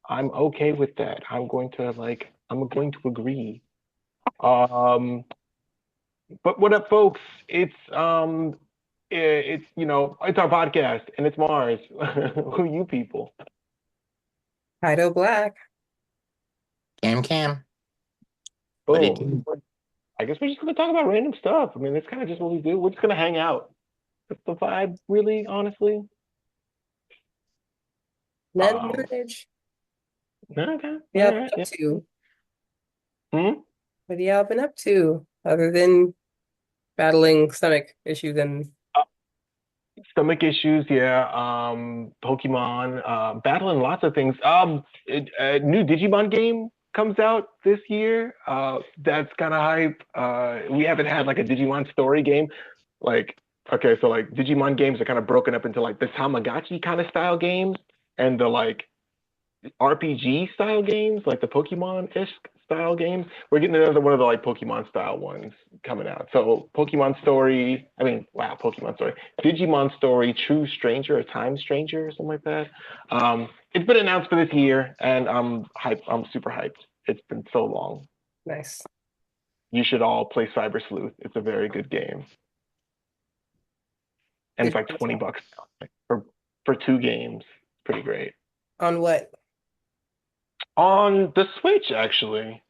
I'm okay with that. I'm going to agree. Um, but what up, folks? It's our podcast and it's Mars. Who you people? Kaido Black. Cam, what it Boom. do? I guess we're just gonna talk about random stuff. I mean, that's kind of just what we do. We're just gonna hang out. That's the vibe, really, honestly. None Um, manage. okay, all Yeah, right, up yeah. to. Hmm? What y'all been up to other than battling stomach issues and Stomach issues, yeah. Pokemon, battling lots of things. A new Digimon game comes out this year. That's kind of hype. We haven't had like a Digimon story game. Like, okay, so like Digimon games are kind of broken up into like the Tamagotchi kind of style games and the like RPG style games, like the Pokemon-ish style games. We're getting another one of the like Pokemon style ones coming out. So Pokemon Story, I mean, wow, Pokemon Story, Digimon Story, True Stranger or Time Stranger or something like that. It's been announced for this year, and I'm hyped. I'm super hyped. It's been so long. nice. You should all play Cyber Sleuth. It's a very good game, and it's Did like $20 now, like, for two games. Pretty great on what? on the Switch, actually.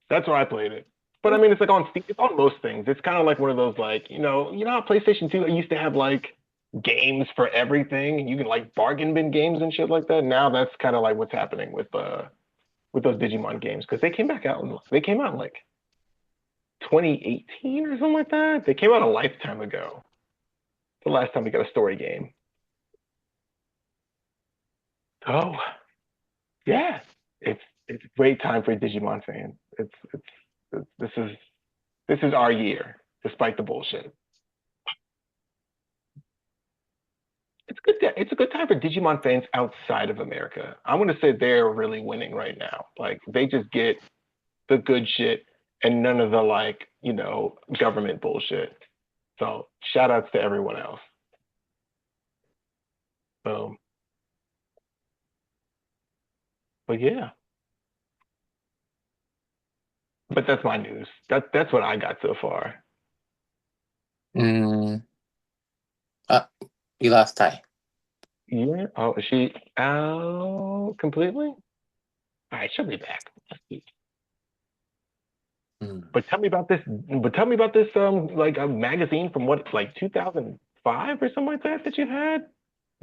That's where I played it. But I mean, it's like on Steam, it's on most things. It's kind of like one of those like, how PlayStation 2 used to have like games for everything, and you can like bargain bin games and shit like that. Now that's kind of like what's happening with those Digimon games because they came out in like 2018 or something like that. They came out a lifetime ago. The last time we got a story game. Oh, yeah. It's a great time for Digimon fans. It's this is our year, despite the bullshit. It's a good time for Digimon fans outside of America. I'm gonna say they're really winning right now. Like they just get the good shit and none of the like, government bullshit. So shout outs to everyone else. Boom. But yeah, but that's my news. That's what I got so far. Mm, uh, you lost Ty. Yeah. Oh, is she out completely? All right, she'll be back. Mm. But tell me about this. But tell me about this. Like a magazine from what, like 2005 or something like that you had.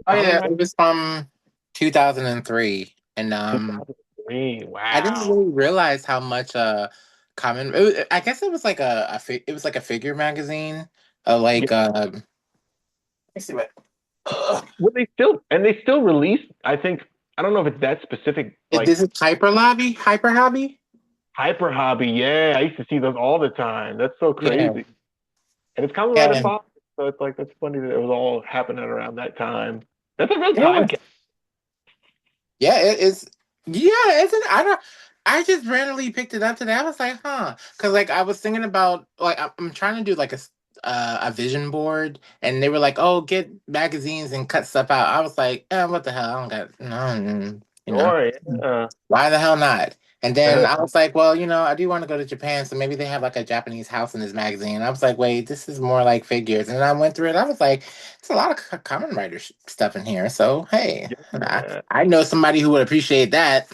Oh Common yeah, Mag it was from 2003, and 2003. I didn't Wow. really realize how much I guess it was like it was like a figure magazine. Yeah. Let me see what. Well, they still release. I think I don't know if it's that specific. Like This is Hyper Hobby. Hyper Hobby. Yeah, I used to see those all the time. That's so Yeah, crazy. And it's coming right in yeah, pop. So it's like that's funny that it was all happening around that time. That's a real time yeah, capsule. yeah. It is. Yeah, isn't I don't. I just randomly picked it up today. I was like, huh, because like I was thinking about like I'm trying to do like a vision board, and they were like, oh, get magazines and cut stuff out. I was like, what the hell? I don't got no, you know. Sure. Yeah. Why the hell not? And then I was like, well, I do want to go to Japan, so maybe they have like a Japanese house in this magazine. I was like, wait, this is more like figures. And then I went through it. I was like, it's a lot of common writer stuff in here. So hey, Yeah. I know somebody who would appreciate that.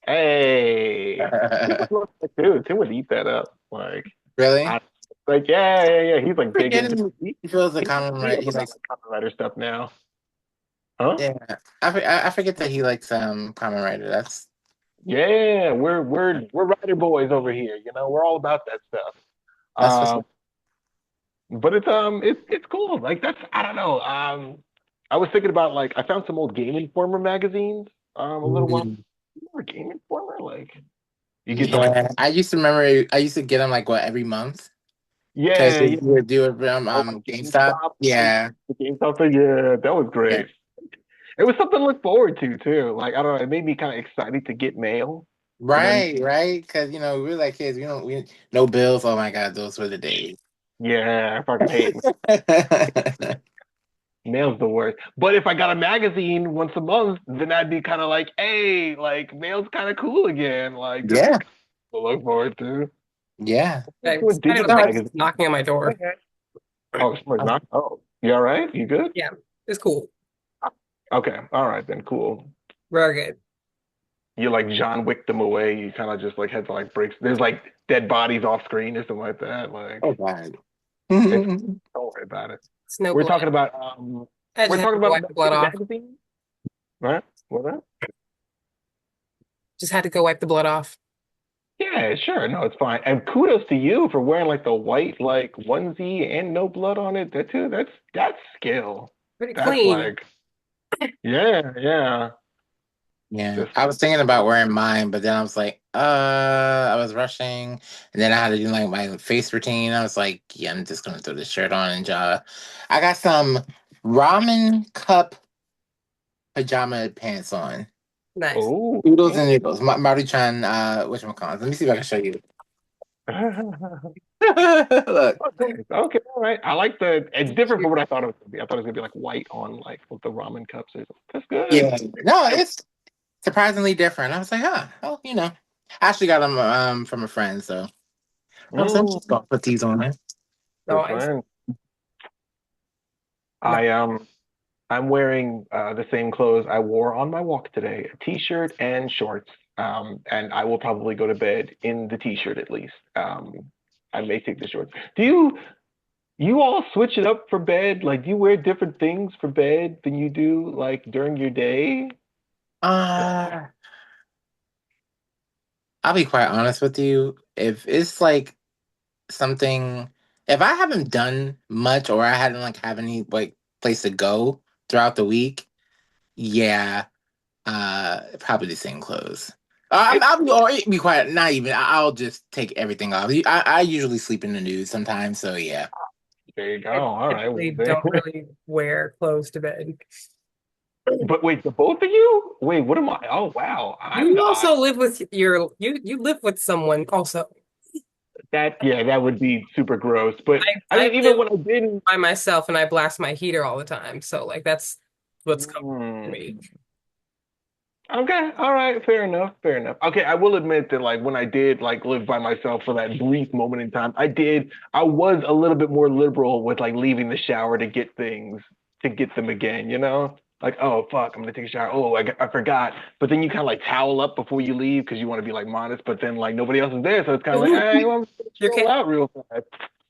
Hey, Tim would love that too. Tim would eat that up. Like, Really? I, like, yeah, yeah, yeah. He's like big Forget into. him. He, He feels the he's common big right. He about likes. like Kamen Rider stuff now. Huh? Yeah, I forget that he likes Kamen Rider. That's Yeah, we're Rider boys over here. You know, we're all about that stuff. what's Um, but it's cool. Like that's I don't know. I was thinking about like I found some old Game Informer magazines a little while. Mm. Remember Game Informer? Like you get to like Yeah. I used to remember. I used to get them like what every month because yeah, you yeah. would do it from Oh, like GameStop. GameStop, Yeah, the GameStop thing. Yeah, that was yeah. great. It was something to look forward to too. Like I don't know, it made me kind of excited to get mail. And then Right, right. Because we were like kids. We no bills. Oh my God, those were the days. yeah, I fucking hate mail's the worst. But if I got a magazine once a month, then I'd be kind of like, hey, like mail's kind of cool again. Like this is Yeah, to look forward to. yeah. I Doing kind of digital like magazines. knocking on my door. Okay. Oh, someone's not. Oh, you all right? You good? Yeah, it's cool. Okay. All right then. Cool. Very good. You like John Wick them away. You kind of just like had to like break. There's like dead bodies off screen or something like that. Like Oh God. it's don't worry about it. It's no We're blood. talking about I we're just had talking to go about wipe the blood off. magazine, right? What that? Just had to go wipe the blood off. Yeah, sure. No, it's fine. And kudos to you for wearing like the white like onesie and no blood on it. That too. That's skill. Pretty That's clean. like yeah, yeah. Yeah, Just I was thinking about wearing mine, but then I was like, I was rushing, and then I had to do like my face routine. I was like, yeah, I'm just gonna throw this shirt on and I got some ramen cup pajama pants on. Nice. oh. Oodles and noodles. Maruchan, whatchamacallit. Let me see if I can show you. Look. Okay, okay, all right. I like the. It's different from what I thought it was gonna be. I thought it was gonna be like white on like with the ramen cups. That's good. Yeah. No, it's surprisingly different. I was like, oh, I actually got them from a friend, so I was like, I'm Mm, just gonna put these on there. good Nice. friend. No. I I'm wearing the same clothes I wore on my walk today, a t-shirt and shorts. And I will probably go to bed in the t-shirt at least. I may take the shorts. Do you all switch it up for bed? Like, do you wear different things for bed than you do like during your day? Uh, I'll be quite honest with you. If it's like something, if I haven't done much or I hadn't like have any like place to go throughout the week, yeah, probably the same clothes. I'll be, or be quiet. Not even. I'll just take everything off. I usually sleep in the nude sometimes, so yeah. There you go. I All right. Well, typically don't really wear clothes to bed. but wait, the both of you? Wait, what am I? Oh, wow. I'm You the odd. also live with you live with someone also. That, yeah, that would be super gross. But I I mean, even live when I didn't. by myself and I blast my heater all the time. So like that's what's comfortable for Hmm. me. Okay, all right, fair enough, fair enough. Okay, I will admit that like when I did like live by myself for that brief moment in time, I was a little bit more liberal with like leaving the shower to get things to get them again, you know? Like, oh fuck, I'm gonna take a shower. Oh, I forgot. But then you kind of like towel up before you leave because you want to be like modest, but then like nobody else is there, so it's kind of like, hey, I'm gonna Your chill cat. out real fast.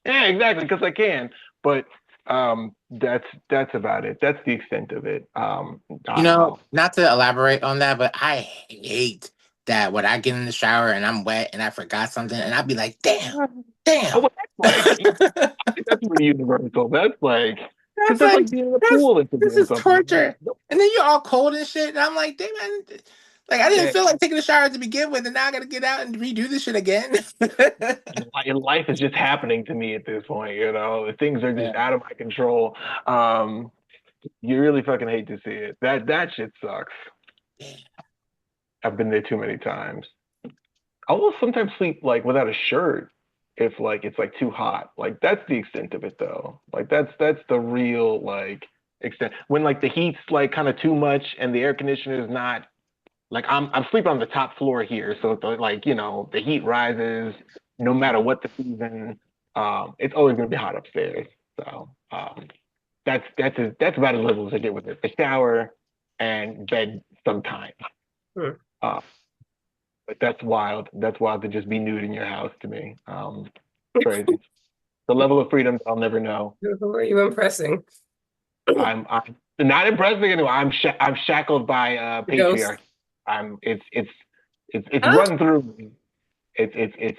Yeah, exactly, because I can. But that's about it. That's the extent of it. Not to elaborate on that, but I hate that when I get in the shower and I'm wet and I forgot something, and I'd be like, damn, Oh, damn. well, that's like that's pretty universal. That's like because That's that's like like being in a that's pool and this forgetting is something. torture. And then you're all cold and shit. And I'm like, damn man, like I didn't Yeah, feel like taking a shower to begin with, and now I gotta get out and redo this shit again. life is just happening to me at this point. You know, things are just Yeah. out of my control. You really fucking hate to see it. That shit sucks. I've been there too many times. I will sometimes sleep like without a shirt if like it's like too hot. Like that's the extent of it though. Like that's the real like extent. When like the heat's like kind of too much and the air conditioner is not like I'm sleeping on the top floor here, so like the heat rises no matter what the season. It's always gonna be hot upstairs. So that's about as little as I get with it. The shower and bed sometimes. Hmm. Uh, that's wild. That's wild to just be nude in your house to me. Crazy. The level of freedom I'll never know. Who are you impressing? I'm not impressing anyone. I'm shackled by The ghost? patriarchy. It's Huh? run through me. It's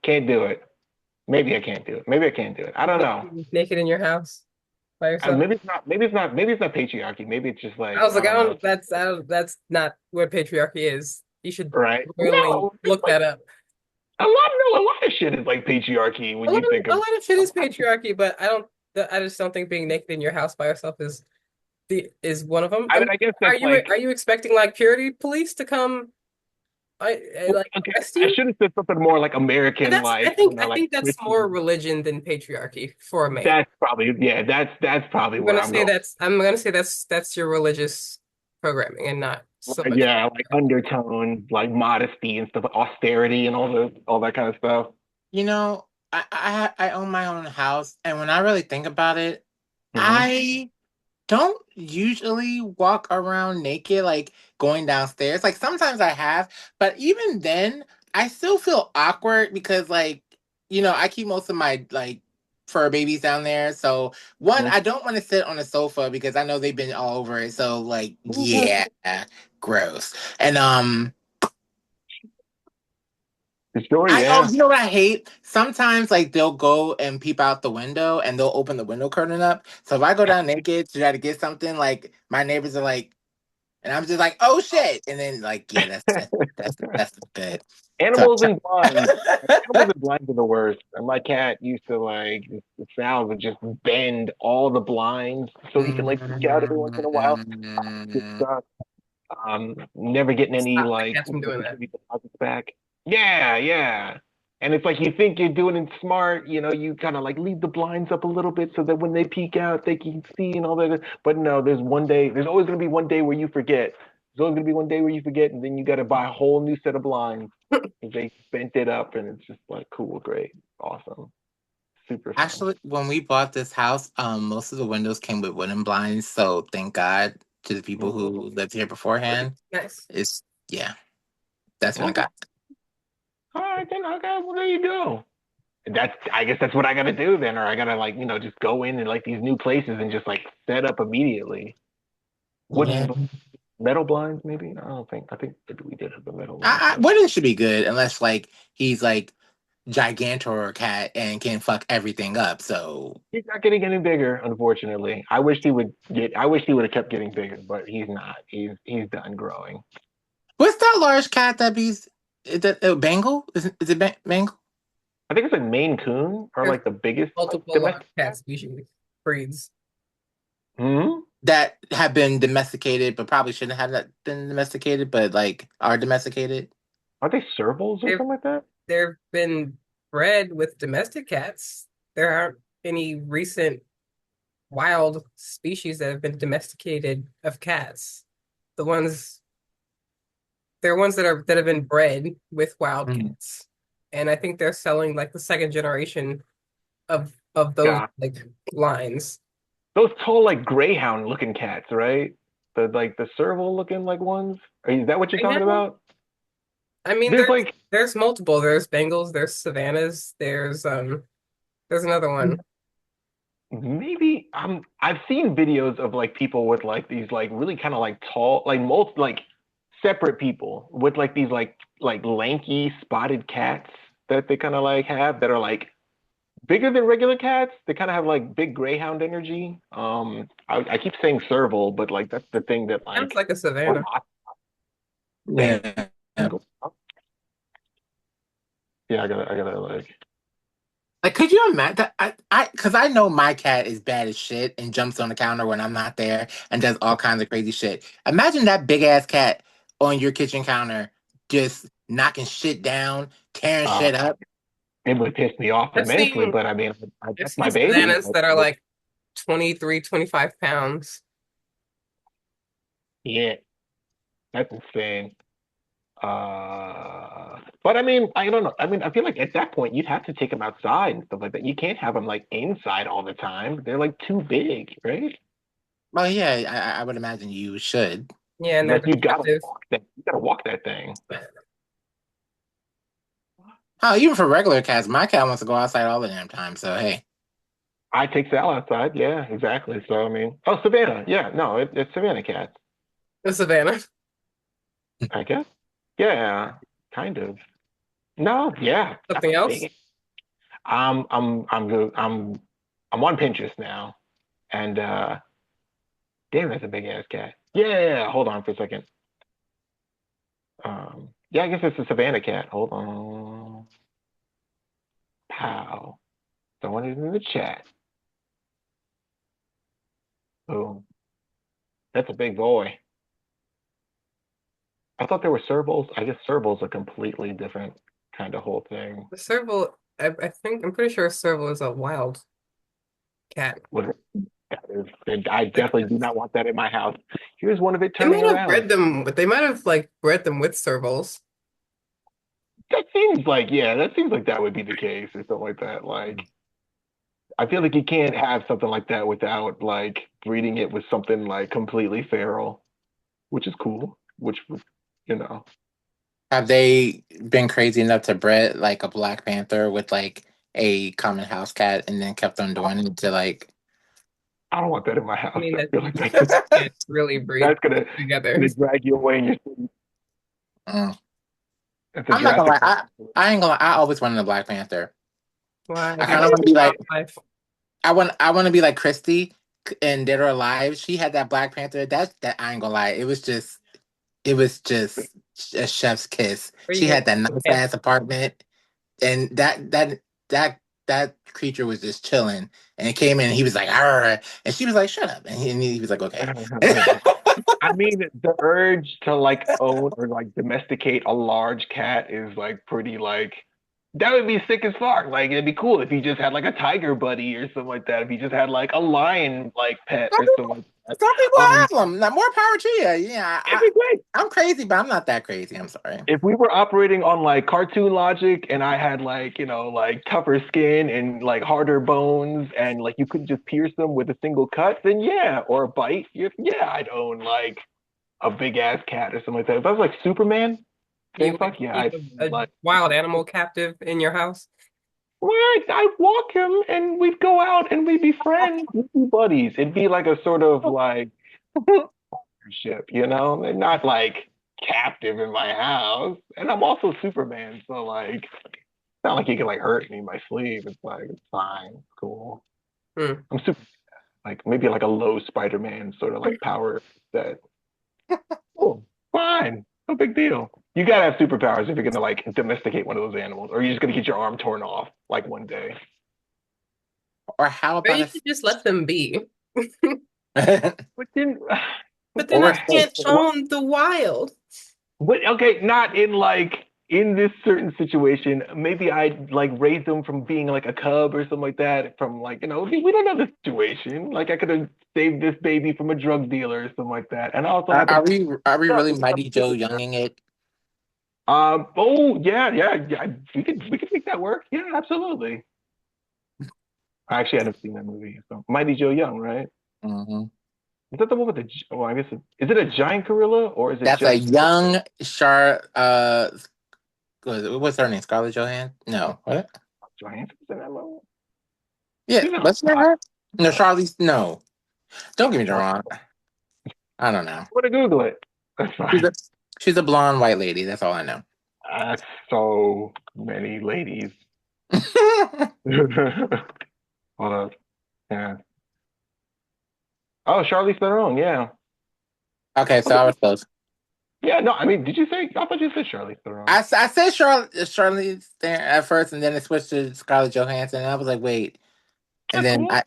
can't do it. Maybe I can't do it. Maybe I can't do it. I don't know. Naked in your house by yourself? Maybe it's not patriarchy. Maybe it's just I like was like, I don't know. I don't, that's not what patriarchy is. You should Right? really No, it's look like that up. a lot of shit is like patriarchy when you think A of lot of shit is patriarchy, but I just don't think being naked in your house by yourself is one of them. I mean, I guess that's like, Are you expecting like purity police to come like okay, arrest I you? should have said something more like And American, like, I don't know, I like think that's more Christian. religion than patriarchy for a man. That's probably, yeah, that's probably where I'm going. I'm gonna say that's your religious programming and not so Right, much. yeah, like undertones, like modesty and stuff, austerity and all that kind of stuff. You know, I own my own house, and when I really think about it, Hmm. I don't usually walk around naked, like going downstairs. Like sometimes I have, but even then, I still feel awkward because, like, I keep most of my like fur babies down there. So one, I don't want to sit on a sofa because I know they've been all over it. So like, yeah, gross. And Sure, oh, yeah. you know what I hate? Sometimes like they'll go and peep out the window and they'll open the window curtain up. So if I go down naked to try to get something, like my neighbors are like, and I'm just like, oh shit, and then like, yeah, that's good. So Animals and blinds. Animals I and blinds are the worst. And my cat used to like Sal would just bend all the blinds so he can like peek out every once in a while. Get stuck. Never getting any Stop the like cats from doing that. security deposits back. Yeah, yeah. And it's like you think you're doing it smart, you kind of like leave the blinds up a little bit so that when they peek out, they can see and all that. But no, there's always gonna be one day where you forget. There's always gonna be one day where you forget, and then you got to buy a whole new set of blinds. They bent it up, and it's just like cool, great, awesome, super fun. actually, when we bought this house, most of the windows came with wooden blinds. So thank God to the people Mhm. who lived here beforehand. Nice. It's yeah, that's been a Okay, god. all right then. Okay, well there you go. I guess that's what I gotta do then, or I gotta like just go in and like these new places and just like set up immediately. Yeah, Wooden metal blinds maybe. I think maybe we did have the metal ones, but wooden should be good unless like he's like Gigantor cat and can fuck everything up. So he's not getting any bigger, unfortunately. I wish he would have kept getting bigger, but he's not. He's done growing. what's that large cat that be's is that Bengal? Is it Bengal I think it's like Maine Coon are There's like the biggest like multiple domestic cat cats. species breeds. Hmm. that have been domesticated but probably shouldn't have that been domesticated, but like are domesticated? Are they servals or They've something like that? they've been bred with domestic cats. There aren't any recent wild species that have been domesticated of cats. The ones They're ones that have been bred with wild Mm. cats. And I think they're selling like the second generation of those Yeah, like lines. those tall like greyhound looking cats, right? The serval looking like ones. Is that what you're talking Greyhound? about? I mean, There's like there's multiple. There's Bengals, there's Savannahs, there's another one. maybe I've seen videos of like people with like these like really kind of like tall like most like separate people with like these like lanky spotted cats that they kind of like have that are like bigger than regular cats. They kind of have like big greyhound energy. I keep saying serval, but like that's the thing that Sounds like like a or Savannah. Yeah. yeah, I gotta like Like, could you imagine that? Because I know my cat is bad as shit and jumps on the counter when I'm not there and does all kinds of crazy shit. Imagine that big ass cat on your kitchen counter, just knocking shit down, tearing uh shit up. it would piss me off I've immensely, seen but I mean I've that's seen my baby. Savannahs that are like 23, 25 pounds. Yeah, that's insane. But I mean, I don't know. I mean, I feel like at that point you'd have to take them outside and stuff like that. You can't have them like inside all the time. They're like too big, right? Well, yeah, I would imagine you should. Yeah, and they're Like destructive. you gotta walk that thing. Oh, even for regular cats, my cat wants to go outside all the damn time. So hey, I take Sal outside. Yeah, exactly. So I mean, oh, Savannah. Yeah, no, it's Savannah cat. The Savannah. I guess. Yeah, kind of. No, yeah, that's Something a else? big. I'm on Pinterest now, and damn, that's a big ass cat. Yeah, hold on for a second. Yeah, I guess it's a Savannah cat. Hold on. Pow. Someone is in the chat. Boom. That's a big boy. I thought there were servals. I guess servals are completely different kind of whole thing. The serval, I think, I'm pretty sure a serval is a wild cat. What that is, and I definitely do not want that in my house. Here's one of it They turning might have around. bred them, but they might have like bred them with servals. That seems like, yeah, that seems like that would be the case or something like that. Like, I feel like you can't have something like that without like breeding it with something like completely feral, which is cool. Which, you know, have they been crazy enough to bred like a Black Panther with like a common house cat and then kept on doing it to like? I don't want that in my I house. mean, I that feel like can't really breed that's gonna together. gonna drag you away in your sleep. Mm. That's a I'm not gonna Jurassic lie. Park. I ain't gonna lie. I always wanted a Black Panther. Why? I kind of Because want to be like wildlife. I want to be like Christy in Dead or Alive. She had that Black Panther. That I ain't gonna lie. It was just a chef's kiss. Where She you had that nice get? ass apartment, and that creature was just chilling. And he came in, and he was like, "Arr," and she was like, "Shut up," and he was like, "Okay." I mean, the urge to like own or like domesticate a large cat is like pretty like that would be sick as fuck. Like it'd be cool if you just had like a tiger buddy or something like that. If you just had like a lion like pet Some or something people, like that. some people Um, have them. Now, more power to you. Yeah, it'd be great. I'm crazy, but I'm not that crazy. I'm sorry. If we were operating on like cartoon logic and I had like, like tougher skin and like harder bones and like you couldn't just pierce them with a single cut, then yeah, or a bite, yeah, I'd own like a big ass cat or something like that. If I was like Superman, You then would fuck yeah, keep I'd a like wild animal captive in your house? right, I'd walk him and we'd go out and we'd be friends, we'd be buddies. It'd be like a sort of like ship, and not like captive in my house. And I'm also Superman, so like it's not like he can like hurt me in my sleep. It's like it's fine, it's cool. Hmm. I'm super like maybe like a low Spider-Man sort of like power that oh fine, no big deal. You gotta have superpowers if you're gonna like domesticate one of those animals, or you're just gonna get your arm torn off like one day. Or how Or about you could just let them be. a But then, But they're or not a can't snake? own the wild. but okay, not in like in this certain situation. Maybe I'd like raise them from being like a cub or something like that. From like we don't know the situation. Like I could have saved this baby from a drug dealer or something like that, and I also Are, had are the we are we stuff. really Mighty Joe Younging it? Oh yeah, yeah, yeah. We could make that work. Yeah, absolutely. I actually hadn't seen that movie. So Mighty Joe Young, right? Hmm. Is that the one with the? Oh, I guess is it a giant gorilla or is it That's a just young what's her name? Scarlett Johansson? No, what? Johansson in that movie? Yeah, She's in a what's lot. her? No, Charlize. No, don't get me I'm wrong. I don't know. gonna Google it. That's She's fine. a she's a blonde white lady. That's all I know. That's so many ladies. Hold up. Yeah. Oh, Charlize Theron. Yeah. Okay, so Okay. I was close. Yeah. No, I mean, did you say? I thought you said Charlize Theron. I said Charlize there at first, and then it switched to Scarlett Johansson, and I was like, wait. And That's then cool.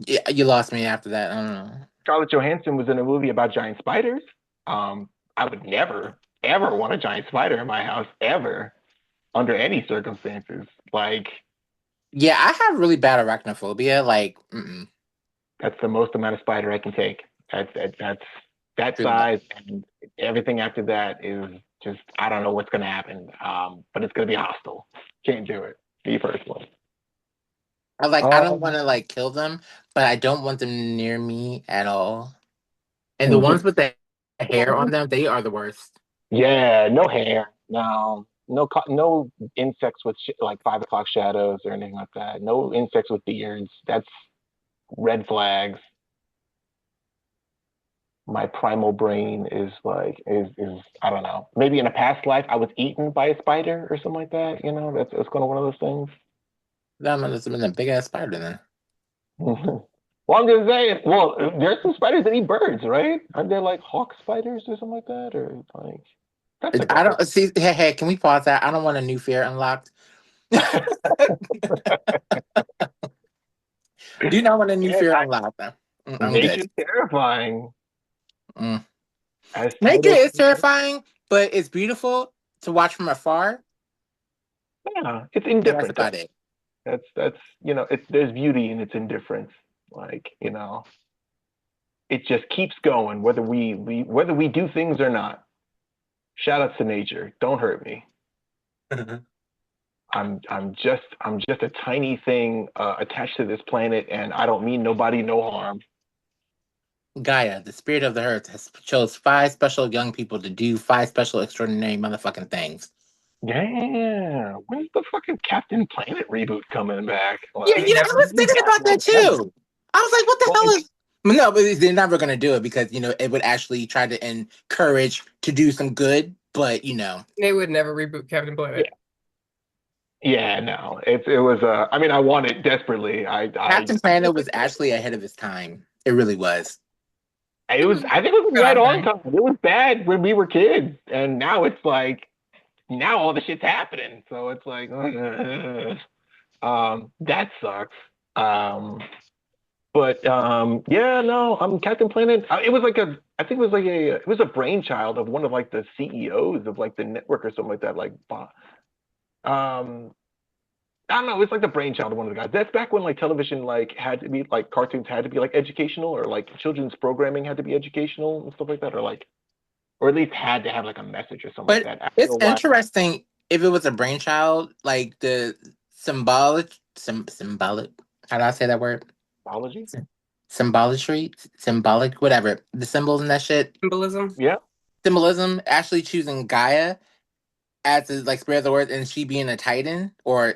yeah, you lost me after that. I don't know. Scarlett Johansson was in a movie about giant spiders. I would never, ever want a giant spider in my house, ever, under any circumstances. Like, Yeah, I have really bad arachnophobia. Like, that's the most amount of spider I can take. That's that really bad. size, and everything after that is just I don't know what's gonna happen. But it's gonna be hostile. Can't do it. Me personally. I don't want Um, to like kill them, but I don't want them near me at all. And the mhm. ones with the hair on them, they are the worst. Yeah, no hair. No. no insects with like 5 o'clock shadows or anything like that. No insects with beards. That's red flags. My primal brain is like is I don't know. Maybe in a past life I was eaten by a spider or something like that. You know, that's kind of one of those things. That must have been a big ass spider then. Well, I'm just saying. Well, there's some spiders that eat birds, right? Aren't there like hawk spiders or something like that, or like that's like a I whole. don't see. Hey, can we pause that? I don't want a new fear unlocked. Do not want a new Yeah, fear unlocked. I'm good. nature's terrifying. Mm. As Nature titles, is terrifying, but it's beautiful to watch from afar. yeah, it's And that's indifferent. about it. That's it's there's beauty in its indifference. Like it just keeps going whether we do things or not. Shout out to nature. Don't hurt me. I'm just a tiny thing attached to this planet, and I don't mean nobody no harm. Gaia, the spirit of the earth, has chose 5 special young people to do 5 special extraordinary motherfucking things. Yeah, when's the fucking Captain Planet reboot coming back? Yeah, Like, I was thinking about that too. I was like, what the hell is? No, but they're never gonna do it because it would actually try to encourage to do some good, but They would never reboot Captain Planet. yeah, no, it was. I mean, I want it desperately. Captain Planet was actually ahead of his time. It really was. It was. I think it was right on time. It was bad when we were kids, and now it's like now all the shit's happening. So it's like, that sucks. But yeah, no, Captain Planet. It was like I think it was a brainchild of one of like the CEOs of like the network or something like that. Like, I don't know. It's like the brainchild of one of the guys. That's back when like television like had to be like cartoons had to be like educational or like children's programming had to be educational and stuff like that, or at least had to have like a message or something But like that. it's interesting if it was a brainchild, like the symbolic. How do I say that word? Biology. Symbolic, whatever. The symbols and that shit. Symbolism. Yeah. Symbolism. Actually choosing Gaia as the like spirit of the earth, and she being a Titan, or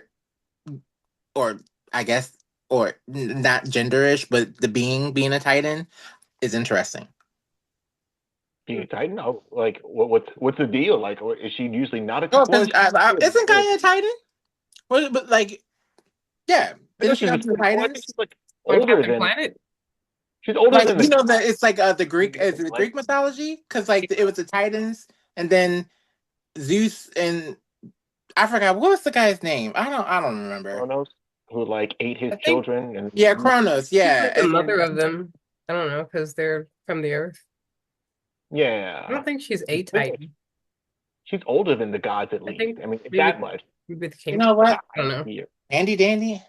I guess, or not genderish, but the being a Titan is interesting. Being a Titan? Oh, like what's the deal? Like, or is she usually not a Oh, Titan? because isn't Gaia a Titan? Well, but like, yeah, I know isn't she she's not the Titans? she's like On older Captain than Planet? she's older Like than the that it's like the Greek is it the Greek mythology because like it was the Titans and then Zeus and I forgot what was the guy's name. I don't remember. Kronos who like ate his think- children and Yeah, Kronos. Yeah, The mother of them. I don't know because they're from the Earth. yeah. I don't think she's a Titan. She's older than the gods at I least. think I mean, maybe- that much. With you know what? I don't know. Yeah. Andy Dandy.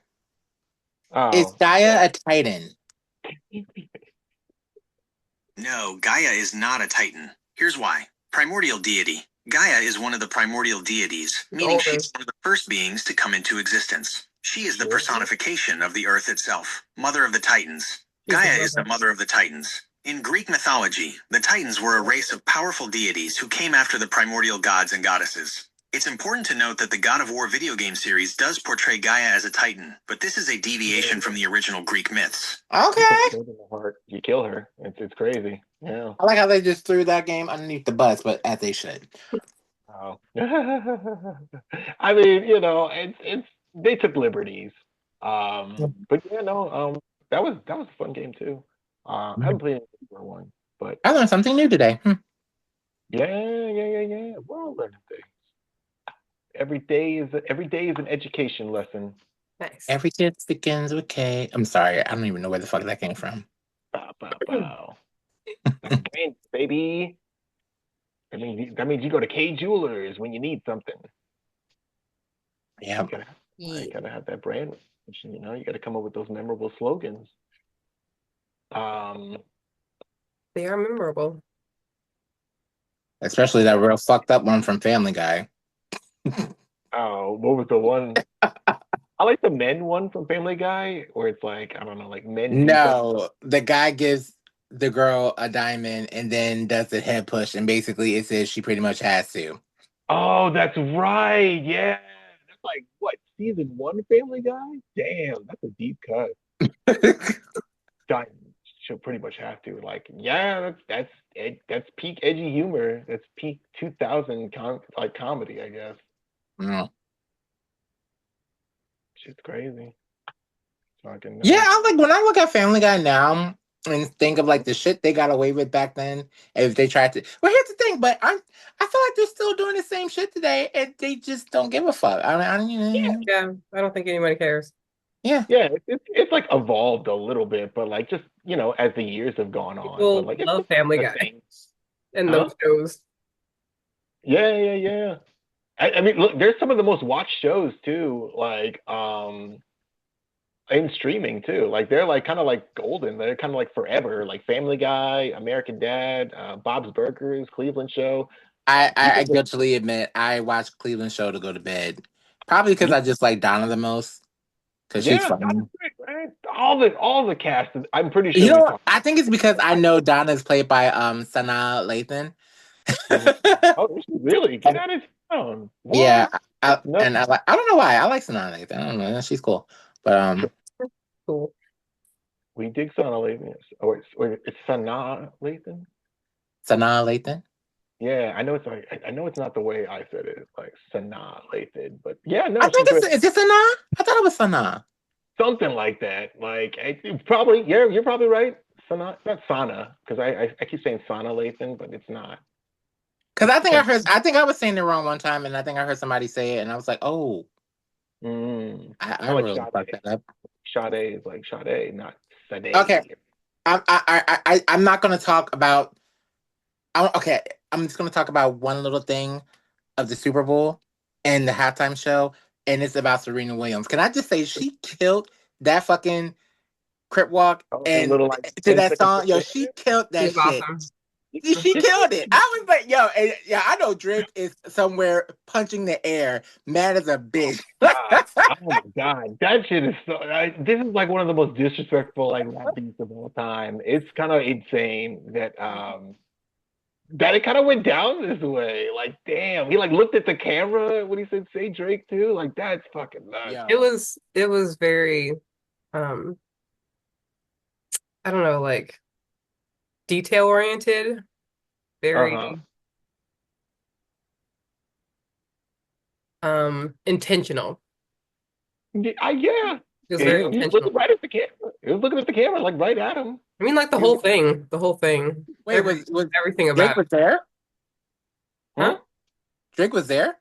Oh. Is Gaia a Titan? No, Gaia is not a Titan. Here's why. Primordial deity. Gaia is one of the primordial deities, meaning older. she's one of the first beings to come into existence. She is the personification of the earth itself, mother of the Titans. She's Gaia the is the mother of the Titans. In Greek mythology, the Titans were a race of powerful deities who came after the primordial gods and goddesses. It's important to note that the God of War video game series does portray Gaia as a Titan, but this is a deviation from the original Greek myths. Okay. You kill her. It's crazy. Yeah. I like how they just threw that game underneath the bus, but as they should. Oh. I mean, it's they took liberties. But yeah, no, that was a fun game too. I haven't played any one, but I learned something new today. yeah. We're all learning things. Every day is an education lesson. Nice. Every kid begins with K. I'm sorry, I don't even know where the fuck that came from. Bow, bow, bow. Grant, baby. That means you go to K Jewelers when you need something. Yeah. You gotta have that brand. You gotta come up with those memorable slogans. They are memorable. Especially that real fucked up one from Family Guy. Oh, what was the one? I like the men one from Family Guy, where it's like, I don't know, like men. No, the guy gives the girl a diamond and then does the head push, and basically it says she pretty much has to. Oh, that's right. Yeah. That's like what, season one Family Guy? Damn, that's a deep cut. Guy should pretty much have to. Like, yeah, that's peak edgy humor. That's peak 2000 like comedy, I guess. Mm. Shit's crazy. Fucking Yeah, nuts. I like when I look at Family Guy now and think of like the shit they got away with back then. If they tried to, well, here's the thing, but I feel like they're still doing the same shit today, and they just don't give a fuck. Yeah, I don't think anybody cares. Yeah, Yeah, it's like evolved a little bit, but like just as the years have gone on, but People like it's love just Family the Guy same. and Huh? those shows. Yeah, yeah, yeah. I mean, look, there's some of the most watched shows too, like in streaming too. Like they're like kind of like golden. They're kind of like forever. Like Family Guy, American Dad, Bob's Burgers, Cleveland Show. I Even the guiltily admit I watch Cleveland Show to go to bed, probably because I just like Donna the most because she's yeah, funny. Donna's great, right? All the cast. I'm pretty You sure we know, talked. I think it's because I know Donna is played by Sanaa Lathan. Mhm. Oh, this is really get out of town. Yeah, What? That's nuts. I don't know why I like Sanaa Lathan. I don't know, she's cool, but Cool. We dig Sana Lathan. Oh, it's Sanaa Lathan. Sanaa Lathan. Yeah, I know it's like I know it's not the way I said it, like Sanaa Lathan, but yeah, I no, think she's it's great. is it Sanaa? I thought it was Sanaa. Something like that. Like probably, yeah, you're probably right. Sana, not Sana, because I keep saying Sana Lathan, but it's not. Because It's I think I was saying it wrong one time, and I think I heard somebody say it, and I was like, oh, I I like really fucked that up. Sade is like Sade, not Okay, Sade. I'm not gonna talk about. Okay, I'm just gonna talk about one little thing of the Super Bowl and the halftime show, and it's about Serena Williams. Can I just say she killed that fucking Crip Walk Oh, the and little like to 10 that second song? clip Yo, there. she killed She that was shit. awesome. She killed it. I was like, yo, and yeah, I know Drake is somewhere punching the air, mad as a bitch. God. Oh my God, that shit is so. This is like one of the most disrespectful like rap beats of all time. It's kind of insane that it kind of went down this way. Like, damn, he like looked at the camera when he said "Say Drake" too. Like, that's fucking nuts. Yo, It was very um I don't know, like detail oriented, Uh huh. very intentional. Yeah. It was very He was intentional. looking right at the camera. He was looking at the camera, like right at him. I mean like the whole thing. wait, was Everything Drake about it. was there? Huh? Huh? Drake was there?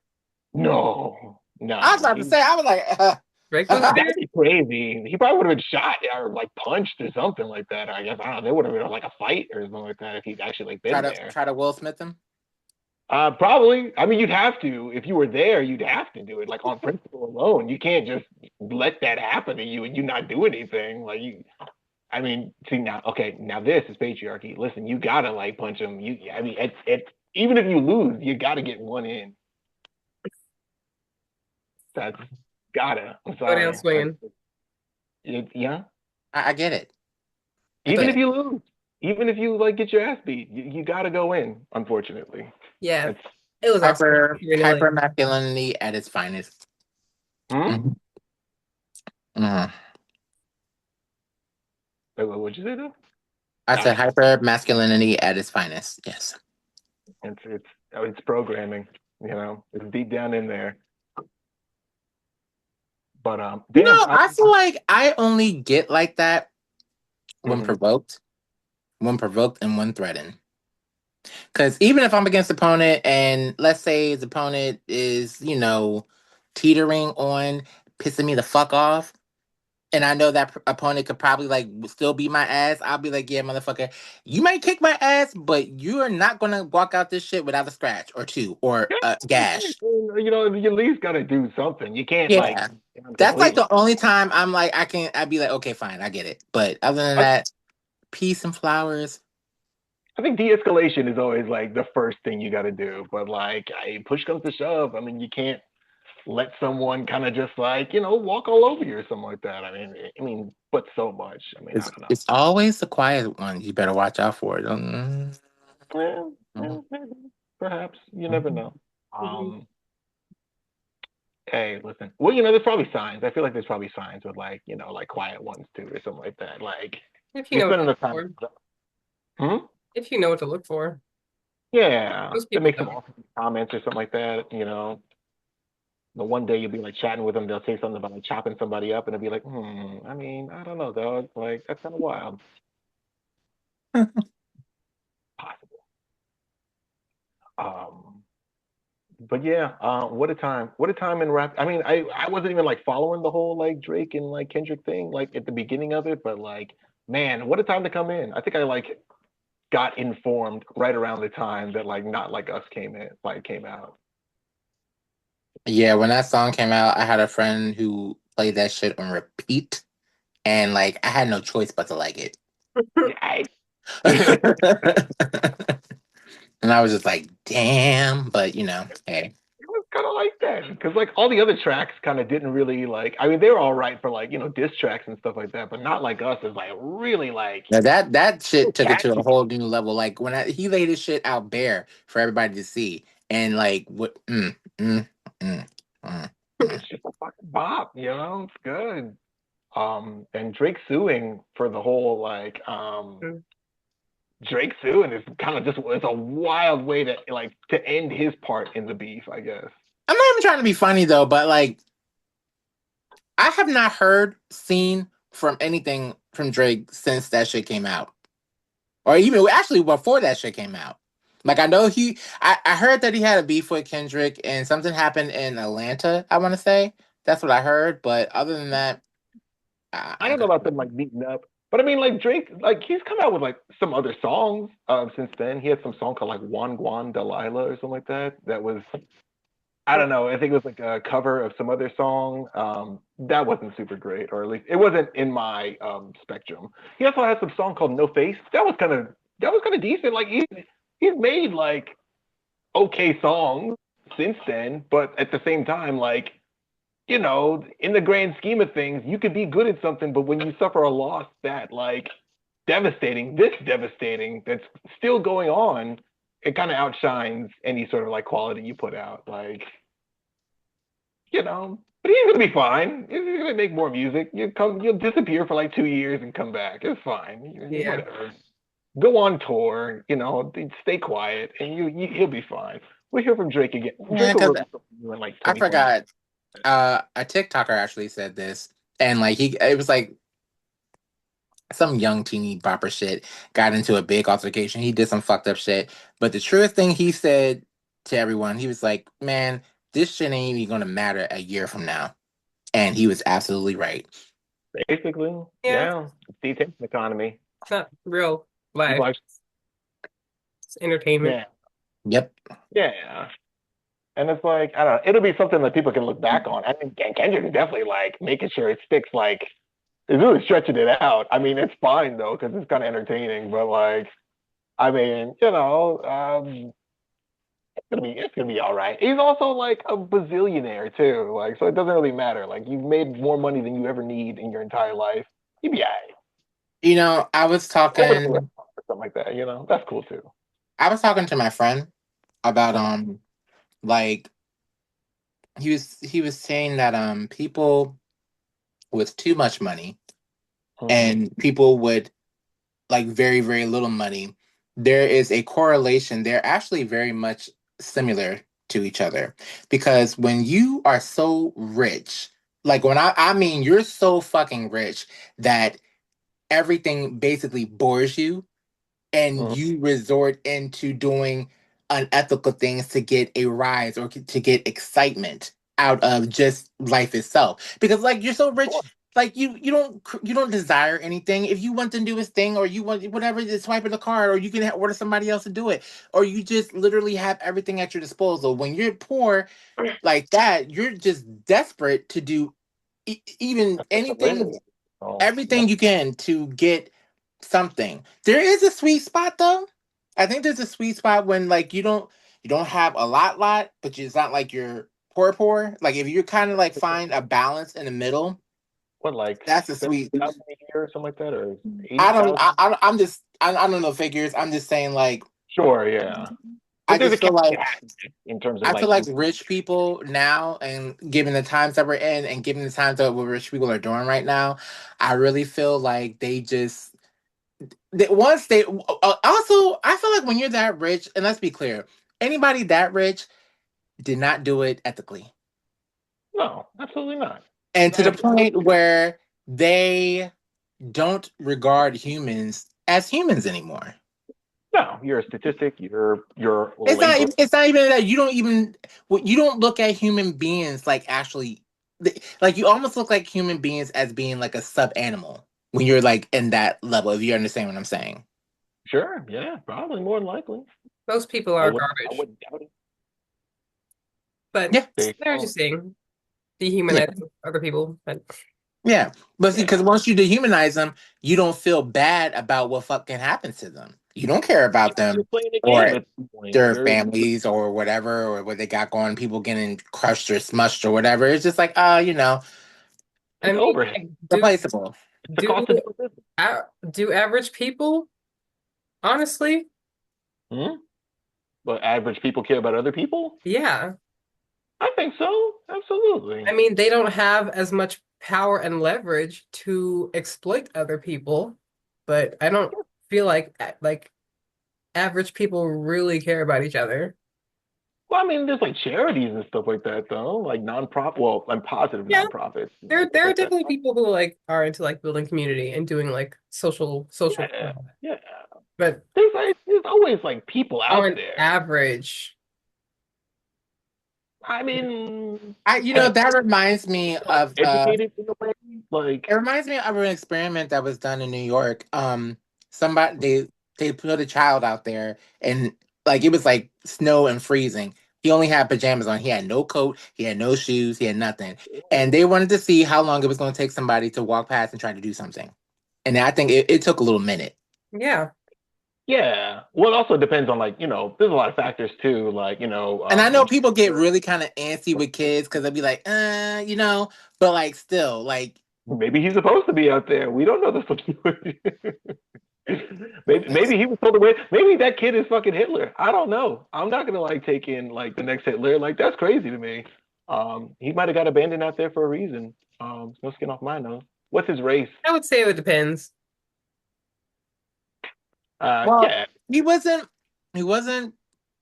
No, I was no. about to say, I was like, Drake was there? That'd be crazy. He probably would have been shot or like punched or something like that. I guess I don't know. There would have been like a fight or something like that if he'd actually like been there. try to Will Smith him. Probably. I mean, you'd have to if you were there. You'd have to do it like on principle alone. You can't just let that happen to you and you not do anything. Like you, I mean, see now. Okay, now this is patriarchy. Listen, you gotta like punch him. I mean, even if you lose, you gotta get one in. That's gotta. I'm Go down sorry. swinging. Yeah. I get it. I Even get if it. you lose, even if you like get your ass beat, you gotta go in. Unfortunately, Yeah, that's. it was awesome. Hyper masculinity at its finest. Hmm? Mhm. Mhm. Wait, what'd you say though? I said Ah, hyper masculinity at its finest. Yes. it's programming. It's deep down in there. But You damn. know, I feel like I only get like that when Mhm. provoked, and when threatened. Because even if I'm against the opponent, and let's say his opponent is, teetering on pissing me the fuck off, and I know that opponent could probably like still beat my ass, I'll be like, yeah, motherfucker, you might kick my ass, but you are not gonna walk out this shit without a scratch or two or a gash. You at least gotta do something. You can't like Yeah. That's like completely. the only time I'm like, I'd be like, okay, fine, I get it. But other than I, that, peace and flowers. I think de-escalation is always like the first thing you gotta do. But like, push comes to shove. I mean, you can't let someone kind of just like walk all over you or something like that. I mean, but so much. I mean, I don't know. It's always the quiet ones you better watch out for. Yeah, maybe, perhaps you never know. Um, hey, listen. Well, there's probably signs. I feel like there's probably signs with like, like quiet ones too, or something like that. Like If you you know what spend to enough look time. for. Hmm? If you know what to look for. Yeah, Most to people make some don't. awesome comments or something like that. The one day you'll be like chatting with them, they'll say something about like chopping somebody up, and it'll be like, I mean, I don't know, dog. Like that's kind of wild. Possible. Um, but yeah, what a time! What a time in rap. I mean, I wasn't even like following the whole like Drake and like Kendrick thing like at the beginning of it, but like, man, what a time to come in. I think I like got informed right around the time that like Not Like Us came out. Yeah, when that song came out, I had a friend who played that shit on repeat, and like I had no choice but to like it. Yeah, And I was just like, damn, but hey. it was kind of like that because like all the other tracks kind of didn't really like. I mean, they were all right for like diss tracks and stuff like that, but Not Like Us is like really like Now that shit took it to a catchy. whole new level. Like when he laid his shit out bare for everybody to see, and like what, mm, mm, mm. It's just a fucking bop, It's good. And Drake suing for the whole like Drake suing is kind of just it's a wild way to like to end his part in the beef, I guess. I'm not even trying to be funny though, but like I have not heard, seen from anything from Drake since that shit came out, or even actually before that shit came out. Like I know I heard that he had a beef with Kendrick and something happened in Atlanta. I want to say that's what I heard, but other than that, I I don't know could. about them like meeting up, but I mean like Drake, like he's come out with like some other songs since then. He had some song called like Juan Guan Delilah or something like that. That was I don't know. I think it was like a cover of some other song. That wasn't super great, or at least it wasn't in my spectrum. He also had some song called No Face. That was kind of decent. Like he's made like okay songs since then, but at the same time, like in the grand scheme of things, you could be good at something, but when you suffer a loss that like devastating, that's still going on, it kind of outshines any sort of like quality you put out. Like, but he's gonna be fine. He's gonna make more music. You'll disappear for like 2 years and come back. It's fine. Yeah. Whatever. Go on tour. Stay quiet, and he'll be fine. We'll hear from Drake again. Yeah, Drake will because release something new in like I 2020. forgot. A TikToker actually said this, and like it was like some young teeny bopper shit got into a big altercation. He did some fucked up shit, but the truest thing he said to everyone, he was like, "Man, this shit ain't even gonna matter a year from now," and he was absolutely right. Basically, Yeah. yeah. It's the attention economy. It's not real life. People It's entertainment. yeah, Yep. yeah. And it's like I don't know. It'll be something that people can look back on. I think Kendrick is definitely like making sure it sticks. Like it's really stretching it out. I mean, it's fine though because it's kind of entertaining. But like, I mean, it's gonna be all right. He's also like a bazillionaire too. Like, so it doesn't really matter. Like, you've made more money than you ever need in your entire life. You'd be all right. I was Or talking. something like that. That's cool too. I was talking to my friend about Mhm. like he was saying that people with too much money Mhm. and people with like very very little money, there is a correlation. They're actually very much similar to each other because when you are so rich, like when I mean you're so fucking rich that everything basically bores you and Mhm. you resort into doing unethical things to get a rise or to get excitement out of just life itself because like you're so rich, Sure. like you don't desire anything. If you want to do his thing or you want whatever, just swipe the card or you can order somebody else to do it, or you just literally have everything at your disposal. When you're poor like that, you're just desperate to do even That's the anything, living. Oh, everything you can to get something. There is a sweet spot though. I think there's a sweet spot when like you don't have a lot, but it's not like you're poor. Like if you kind of like find a balance in the middle, what like that's a sweet. 70,000 a year or something like that, or I don't. 80,000? I'm just. I don't know figures. I'm just saying like Sure, yeah. I there's a just feel like in terms of I like, feel like rich people now, and given the times that we're in, and given the times that what rich people are doing right now, I really feel like they just once they also I feel like when you're that rich, and let's be clear, anybody that rich did not do it ethically, no, absolutely not. and to the point where they don't regard humans as humans anymore. No, you're a statistic. You're It's not. labor. It's not even that. You don't look at human beings like actually, like you almost look like human beings as being like a sub animal when you're like in that level. If you understand what I'm saying. Sure, yeah, probably more than likely. Most people I are wouldn't, I garbage, wouldn't doubt it. but Yeah, There you they're go. just saying yeah, dehumanizing other people. But yeah. But see, Yeah, because once you dehumanize them, you don't feel bad about what fucking happens to them. You don't care about you're them playing a game or at some point. their You're families or whatever, or what they got going. People getting crushed or smushed or whatever. It's just like, I it's mean, overhead. replaceable. It's the do cost of doing business. do average people honestly? Hmm? But average people care about other people? Yeah. I think so. Absolutely. I mean, they don't have as much power and leverage to exploit other people, but I don't feel like average people really care about each other. Well, I mean, there's like charities and stuff like that, though. Like nonprofit. Well, I'm positive Yeah, nonprofits and there stuff there are like that. definitely people who like are into like building community and doing like social, Yeah, yeah. but There's always like people out on there. average, I mean, That reminds me like of educated in a way. Like, it reminds me of an experiment that was done in New York. Somebody they put a child out there, and like it was like snow and freezing. He only had pajamas on. He had no coat. He had no shoes. He had nothing. And they wanted to see how long it was going to take somebody to walk past and try to do something. And I think it took a little minute. yeah. yeah. Well, it also depends on like, there's a lot of factors too. Like, And I know people get really kind of antsy with kids because they'll be like, but like still, like maybe he's supposed to be out there. We don't know the situation. Maybe he was told away. Maybe that kid is fucking Hitler. I don't know. I'm not gonna like take in like the next Hitler. Like that's crazy to me. He might have got abandoned out there for a reason. No skin off my nose. What's his race? I would say it depends. well, Yeah. he wasn't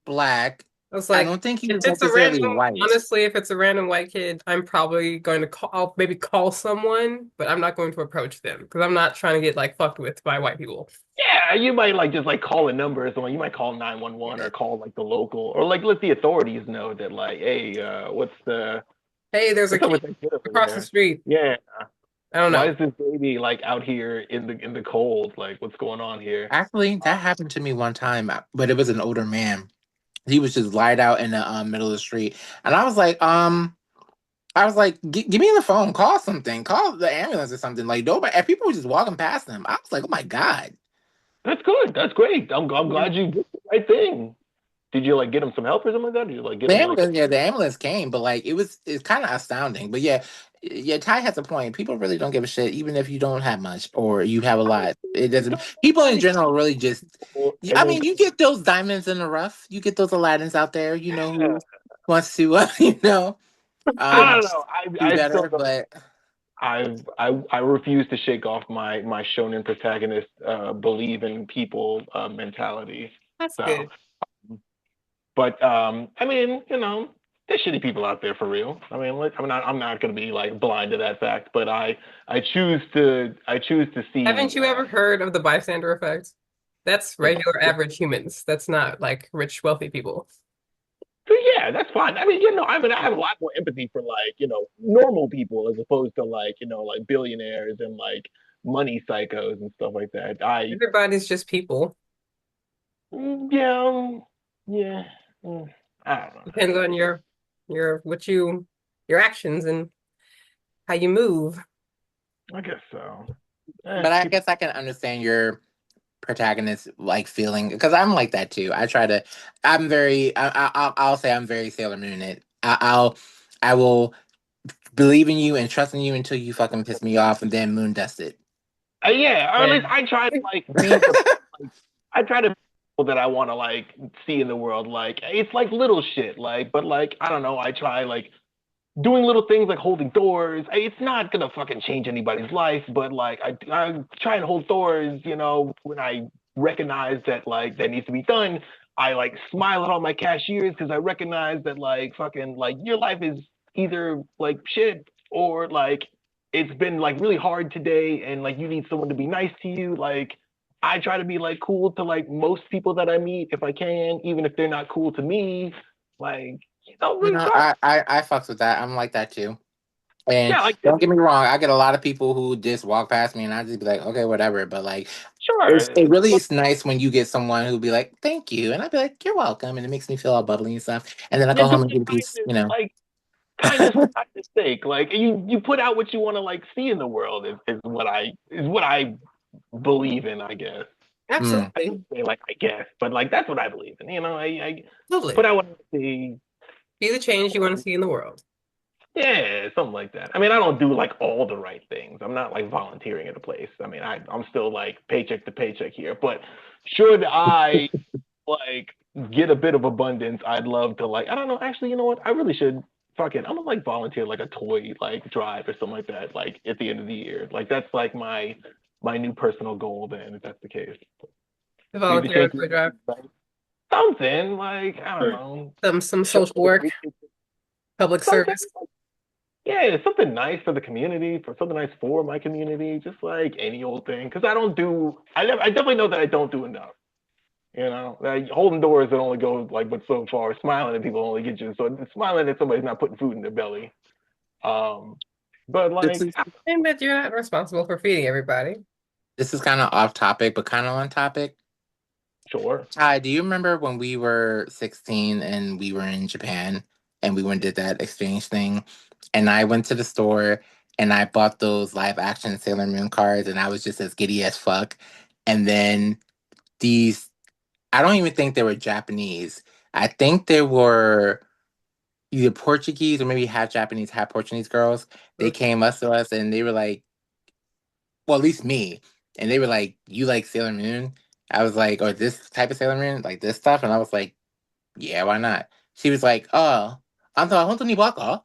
black. It's I like don't think he if was it's a necessarily random, white. honestly, if it's a random white kid, I'm probably going to call, I'll maybe call someone, but I'm not going to approach them because I'm not trying to get like fucked with by white people. Yeah, you might like just like call a number or something. You might call 911 or call like the local or like let the authorities know that like, hey, Hey, there's a what's up kid with that kid over across the there? street. Yeah. I don't Why know. is this baby like out here in the cold? Like, what's going on here? Actually, that happened to me one time, but it was an older man. He was just lied out in the middle of the street, and I was like, give me the phone, call something, call the ambulance or something. Like nobody, and people were just walking past him. I was like, oh my god. That's good. That's great. I'm glad you did the right thing. Did you like get him some help or something like that? Did you like get The him like? ambulance, yeah, the ambulance came, but like it's kind of astounding. But yeah, yeah, Ty has a point. People really don't give a shit, even if you don't have much or you have a lot. It doesn't. People in general really just. And I then mean, you get those diamonds in the rough. You get those Aladdins out there. You know who wants to, I um, don't know. do I still better. don't. But I refuse to shake off my shonen protagonist believe in people mentality. That's So, good. but I mean, there's shitty people out there for real. I mean, like, I'm not gonna be like blind to that fact, but I choose to see. Haven't you ever heard of the bystander effect? That's regular average humans. That's not like rich, wealthy people. Yeah, that's fine. I mean, I have a lot more empathy for like, normal people as opposed to like, like billionaires and like money psychos and stuff like that. Everybody's just people. Yeah, yeah, I don't know. Depends on your what you your actions and how you move. I guess so. but I guess I can understand your protagonist like feeling because I'm like that too. I try to. I'm very. I'll say I'm very Sailor Moon. I will believe in you and trust in you until you fucking piss me off and then moon dust it. Yeah, or at Yeah. least I try to like be. I try to that I want to like see in the world. Like it's like little shit, like, but like I don't know. I try like doing little things like holding doors. It's not gonna fucking change anybody's life, but like I try and hold doors. You know, when I recognize that like that needs to be done, I like smile at all my cashiers because I recognize that like fucking like your life is either like shit or like it's been like really hard today and like you need someone to be nice to you. Like I try to be like cool to like most people that I meet if I can, even if they're not cool to me. Like You really know, try. I fucks with that. I'm like that too. And Yeah, like don't get me wrong, I get a lot of people who just walk past me and I just be like, okay, whatever. But like sure. it really is nice when you get someone who be like, thank you. And I'd be like, you're welcome. And it makes me feel all bubbly and stuff. And then I Yeah, go just home and get a piece, you know. like kindness for kindness sake. Like you put out what you want to like see in the world is what I believe in, I guess. Mm. I Absolutely. say like I guess, but like that's what I believe in. You know, I put Absolutely. out what I see. Be the change you want to see in the world. Yeah, something like that. I mean, I don't do like all the right things. I'm not like volunteering at a place. I mean, I'm still like paycheck to paycheck here. But should I like get a bit of abundance, I'd love to like I don't know. Actually, you know what? I really should. Fuck it. I'm gonna like volunteer like a toy like drive or something like that. Like at the end of the year. Like that's like my new personal goal. Then if that's the case, To maybe volunteer change at the drive. something like I don't know. Some Show social work, public something. service. Yeah, something nice for the community, for something nice for my community, just like any old thing. Because I don't do, I definitely know that I don't do enough. You know, like, holding doors that only go like but so far. Smiling at people only get you so smiling at somebody's not putting food in their belly. Um, but This like, is And that you're not responsible for feeding everybody. this is kind of off topic, but kind of on topic. sure. Hi, do you remember when we were 16 and we were in Japan and we went and did that exchange thing? And I went to the store and I bought those live action Sailor Moon cards and I was just as giddy as fuck. And then these, I don't even think they were Japanese. I think they were either Portuguese or maybe half Japanese, half Portuguese girls. They came up to us and they were like, well, at least me. And they were like, you like Sailor Moon? I was like, or this type of Sailor Moon, like this stuff? And I was like, yeah, why not? She was like, oh, honto ni waka.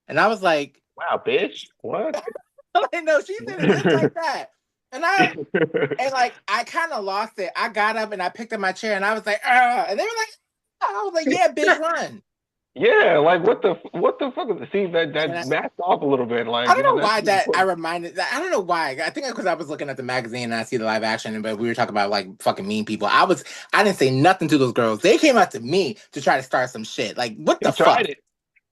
And I was like, Wow, bitch. What? I know, she said it just like that. And like, I kind of lost it. I got up and I picked up my chair and I was like, and they were like, I was like, yeah, bitch, run. Yeah, like what the fuck is see And that masked off a little bit. I Like, you don't know, know that's why really that I important. reminded. I don't know why. I think because I was looking at the magazine and I see the live action, but we were talking about like fucking mean people. I didn't say nothing to those girls. They came out to me to try to start some shit. Like what They the fuck? tried it.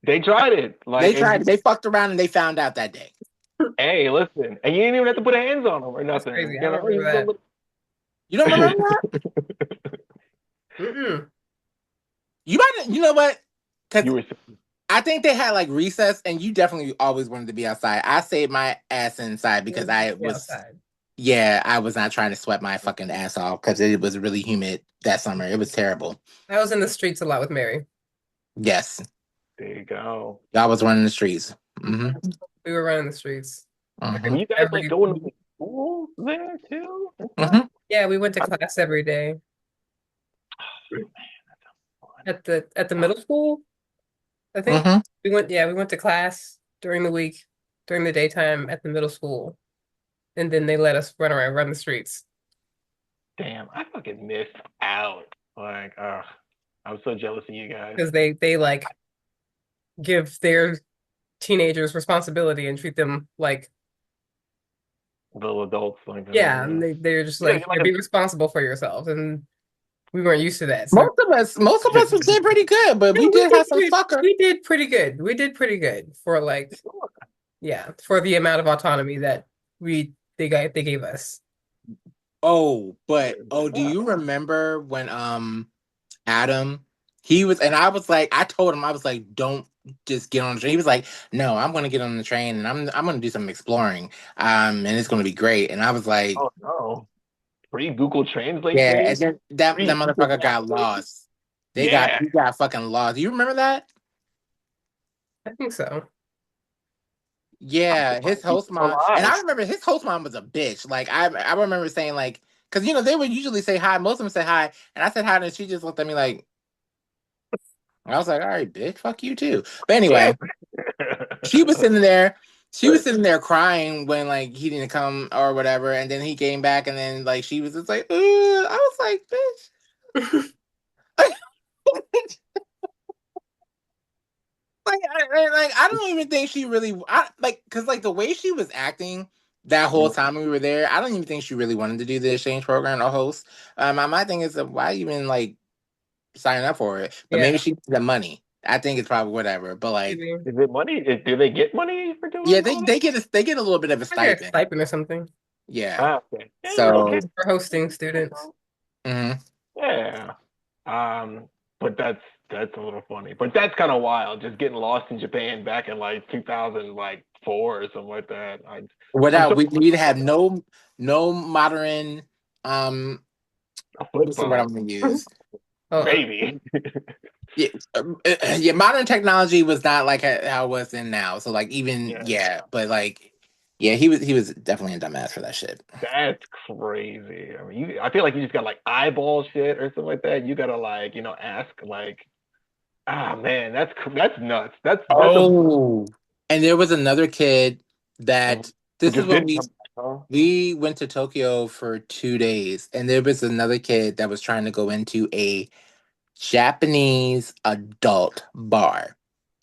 They tried it. They Like, tried. They fucked around and they found out that day. hey, listen, and you didn't even have to put hands on them or That's nothing. crazy. I You don't know, you remember that. You don't remember that? Mm-mm. You might. You know what? Because you were I think they had like recess, and you definitely always wanted to be outside. I saved my ass inside because I Yeah, was. outside. Yeah, I was not trying to sweat my fucking ass off because it was really humid that summer. It was terrible. I was in the streets a lot with Mary. Yes, there you go. I was running the streets. Mm-hmm. We were running the streets. Were Mm-hmm. you guys like Every going to school there too? Mm-hmm. Yeah, we went to class every day at the middle school. I think Mm-hmm. we went to class during the week, during the daytime at the middle school, and then they let us run the streets. Damn, I fucking missed out. Like, I'm so jealous of you guys. Because they like give their teenagers responsibility and treat them like Little adults like that. yeah, and they're just Yeah, like you're here, like be responsible for yourselves, and we weren't used to that. So Most of us did pretty good, but yeah, we did have some sucker. we did pretty good. We did pretty good for like yeah, for the amount of autonomy that they gave us. Oh, but do you remember when Adam he was and I was like I told him I was like don't just get on the train. He was like, no, I'm gonna get on the train and I'm gonna do some exploring. And it's gonna be great. And I was like, oh no, free Google Translate yeah, thing. and then that Free Google motherfucker got Translate. lost. Yeah, He got fucking lost. Do you remember that? I think so. Yeah, his host people mom, and alive. I remember his host mom was a bitch. Like I remember saying like because they would usually say hi. Most of them say hi, and I said hi, and she just looked at me like I was like, "All right, bitch, fuck you too." But Yeah. anyway, she was sitting there. She was sitting there crying when like he didn't come or whatever, and then he came back, and then like she was just like, I was like, bitch. I don't even think she really because like the way she was acting that whole time we were there, I don't even think she really wanted to do the exchange program or host. My thing is why even like sign up for it? But Yeah, maybe she needs the money. I think it's probably whatever. But like, maybe. Is it money? Do they get money for yeah, doing they all that? they get they get a little bit of a I get a stipend. stipend or something Yeah. Ah, okay. Yeah, So okay. for hosting students. mhm. Yeah. But that's a little funny. But that's kind of wild, just getting lost in Japan back in like 2004 or something like that. I'm Without so we'd have no modern a flip what's the word I'm phone, gonna use? Oh, maybe. Yeah, yeah. Modern technology was not like how it was in now. So like even Yeah, but like yeah, he was definitely a dumbass for that shit. that's crazy. I mean, I feel like you just got like eyeball shit or something like that. You gotta like, ask like, ah man, that's nuts. That's a Oh, and there was another kid Mhm. that Who this is just when didn't we come back, huh? we went to Tokyo for 2 days, and there was another kid that was trying to go into a Japanese adult bar.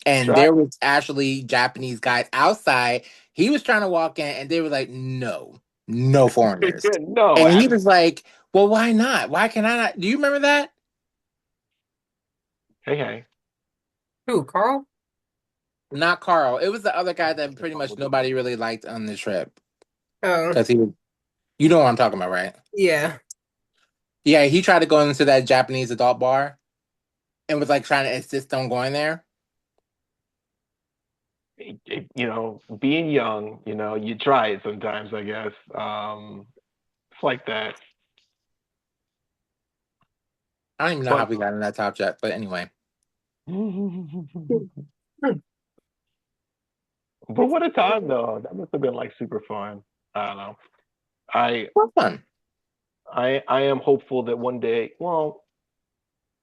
And Try. there was actually Japanese guys outside. He was trying to walk in, and they were like, "No, no foreigners." No, And he was like, "Well, why not? Why can I not?" Do you remember that? hey, hey. who, Carl? Not Carl. It was the other guy that pretty much nobody really liked on the trip Oh, because he was. You know what I'm talking about, right? yeah. Yeah, he tried to go into that Japanese adult bar and was like trying to insist on going there. Being young, you try it sometimes, I guess. It's like that. I don't even know how But we got in that top jet, but anyway, but what a time though. That must have been like super fun. I don't know. I well, fun. I am hopeful that one day. Well,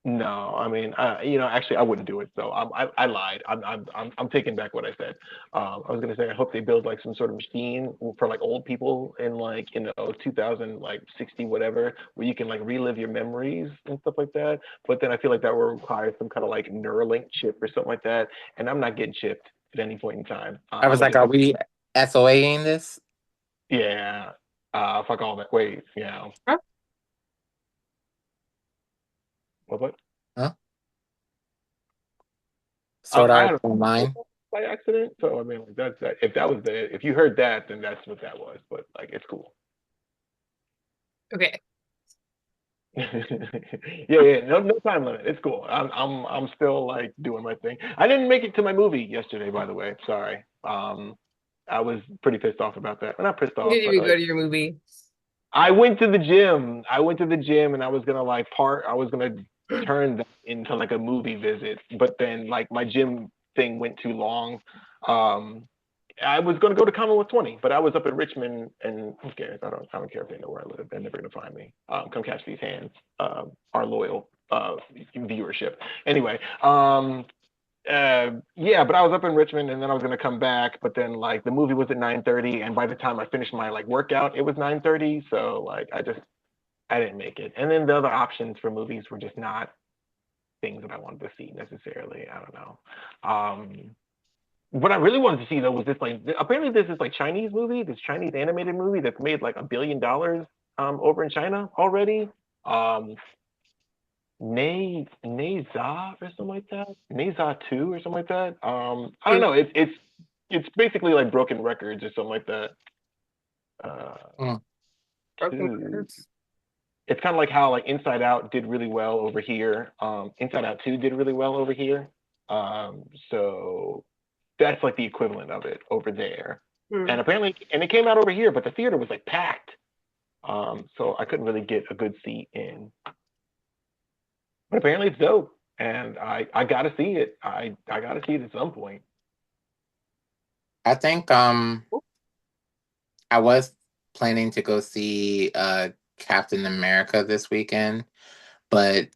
no, I mean, actually, I wouldn't do it. So I lied. I'm taking back what I said. I was gonna say I hope they build like some sort of machine for like old people in like 2000 like 60 whatever, where you can like relive your memories and stuff like that. But then I feel like that will require some kind of like Neuralink chip or something like that, and I'm not getting chipped at any point in time. I I'm was gonna like, just "Are have we SOAing this?" yeah. Fuck all that. Wait, yeah. Huh? What? Huh? Sort I out had a online. by accident. So I mean, like that's that. If that was if you heard that, then that's what that was. But like, it's cool. Okay. Yeah. No time limit. It's cool. I'm still like doing my thing. I didn't make it to my movie yesterday, by the way. Sorry. I was pretty pissed off about that. Well, not pissed When off, did you but even go like, to your movie? I went to the gym. I went to the gym, and I was gonna like part. I was gonna turn that into like a movie visit, but then like my gym thing went too long. Um, I was going to go to Commonwealth 20, but I was up in Richmond, and who cares? I don't care if they know where I live. They're never going to find me. Come catch these hands. Our loyal viewership. Anyway, yeah, but I was up in Richmond, and then I was going to come back, but then like the movie was at 9:30, and by the time I finished my like workout, it was 9:30. So like I didn't make it. And then the other options for movies were just not things that I wanted to see necessarily. I don't know. What I really wanted to see though was this like apparently there's this like Chinese movie, this Chinese animated movie that's made like $1 billion over in China already. Um Nei Za or something like that. Nei Za 2 or something like that. I don't Hmm. know. It's basically like broken records or something like that. Mm. Broken Two. records. It's kind of like how like Inside Out did really well over here. Inside Out 2 did really well over here. So that's like the equivalent of it over there. Hmm. And apparently, and it came out over here, but the theater was like packed. So I couldn't really get a good seat in. But apparently it's dope. And I gotta see it. I gotta see it at some point. I think I was planning to go see Captain America this weekend, but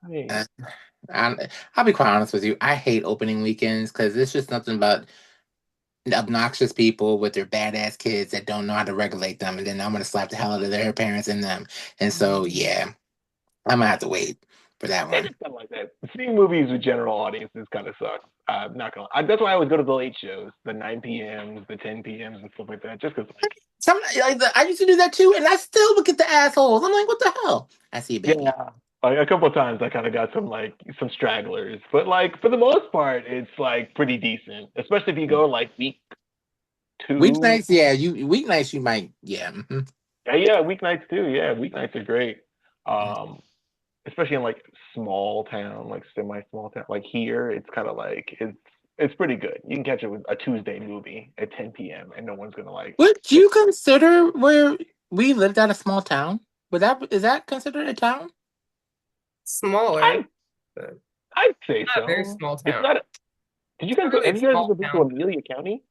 Right. uh, I'll be quite honest with you. I hate opening weekends because it's just nothing but obnoxious people with their badass kids that don't know how to regulate them, and then I'm gonna slap the hell out of their parents and them. And so, yeah, I'm gonna have to wait for that It's one. just kind of like that. Seeing movies with general audiences kind of sucks. I'm not gonna. That's why I always go to the late shows, the 9 p.m.s, the 10 p.m.s, and stuff like that. Just because, like, I used to do that too, and I still would get the assholes. I'm like, what the hell? I see you, baby. yeah, like a couple of times I kind of got some stragglers, but like for the most part, it's like pretty decent. Especially if you go like week two. Weeknights, yeah, weeknights you might, yeah. Yeah, weeknights too. Yeah, weeknights are great. Um, Especially in like small town, like semi small town, like here, it's kind of like it's pretty good. You can catch it with a Tuesday movie at 10 p.m. and no one's gonna like. Would you consider where we lived at a small town? Is that considered a town? Smaller, I but I'd say not a very so. small It's town. not. Did you It's guys not go? really Have a you guys small ever been to town. Amelia County?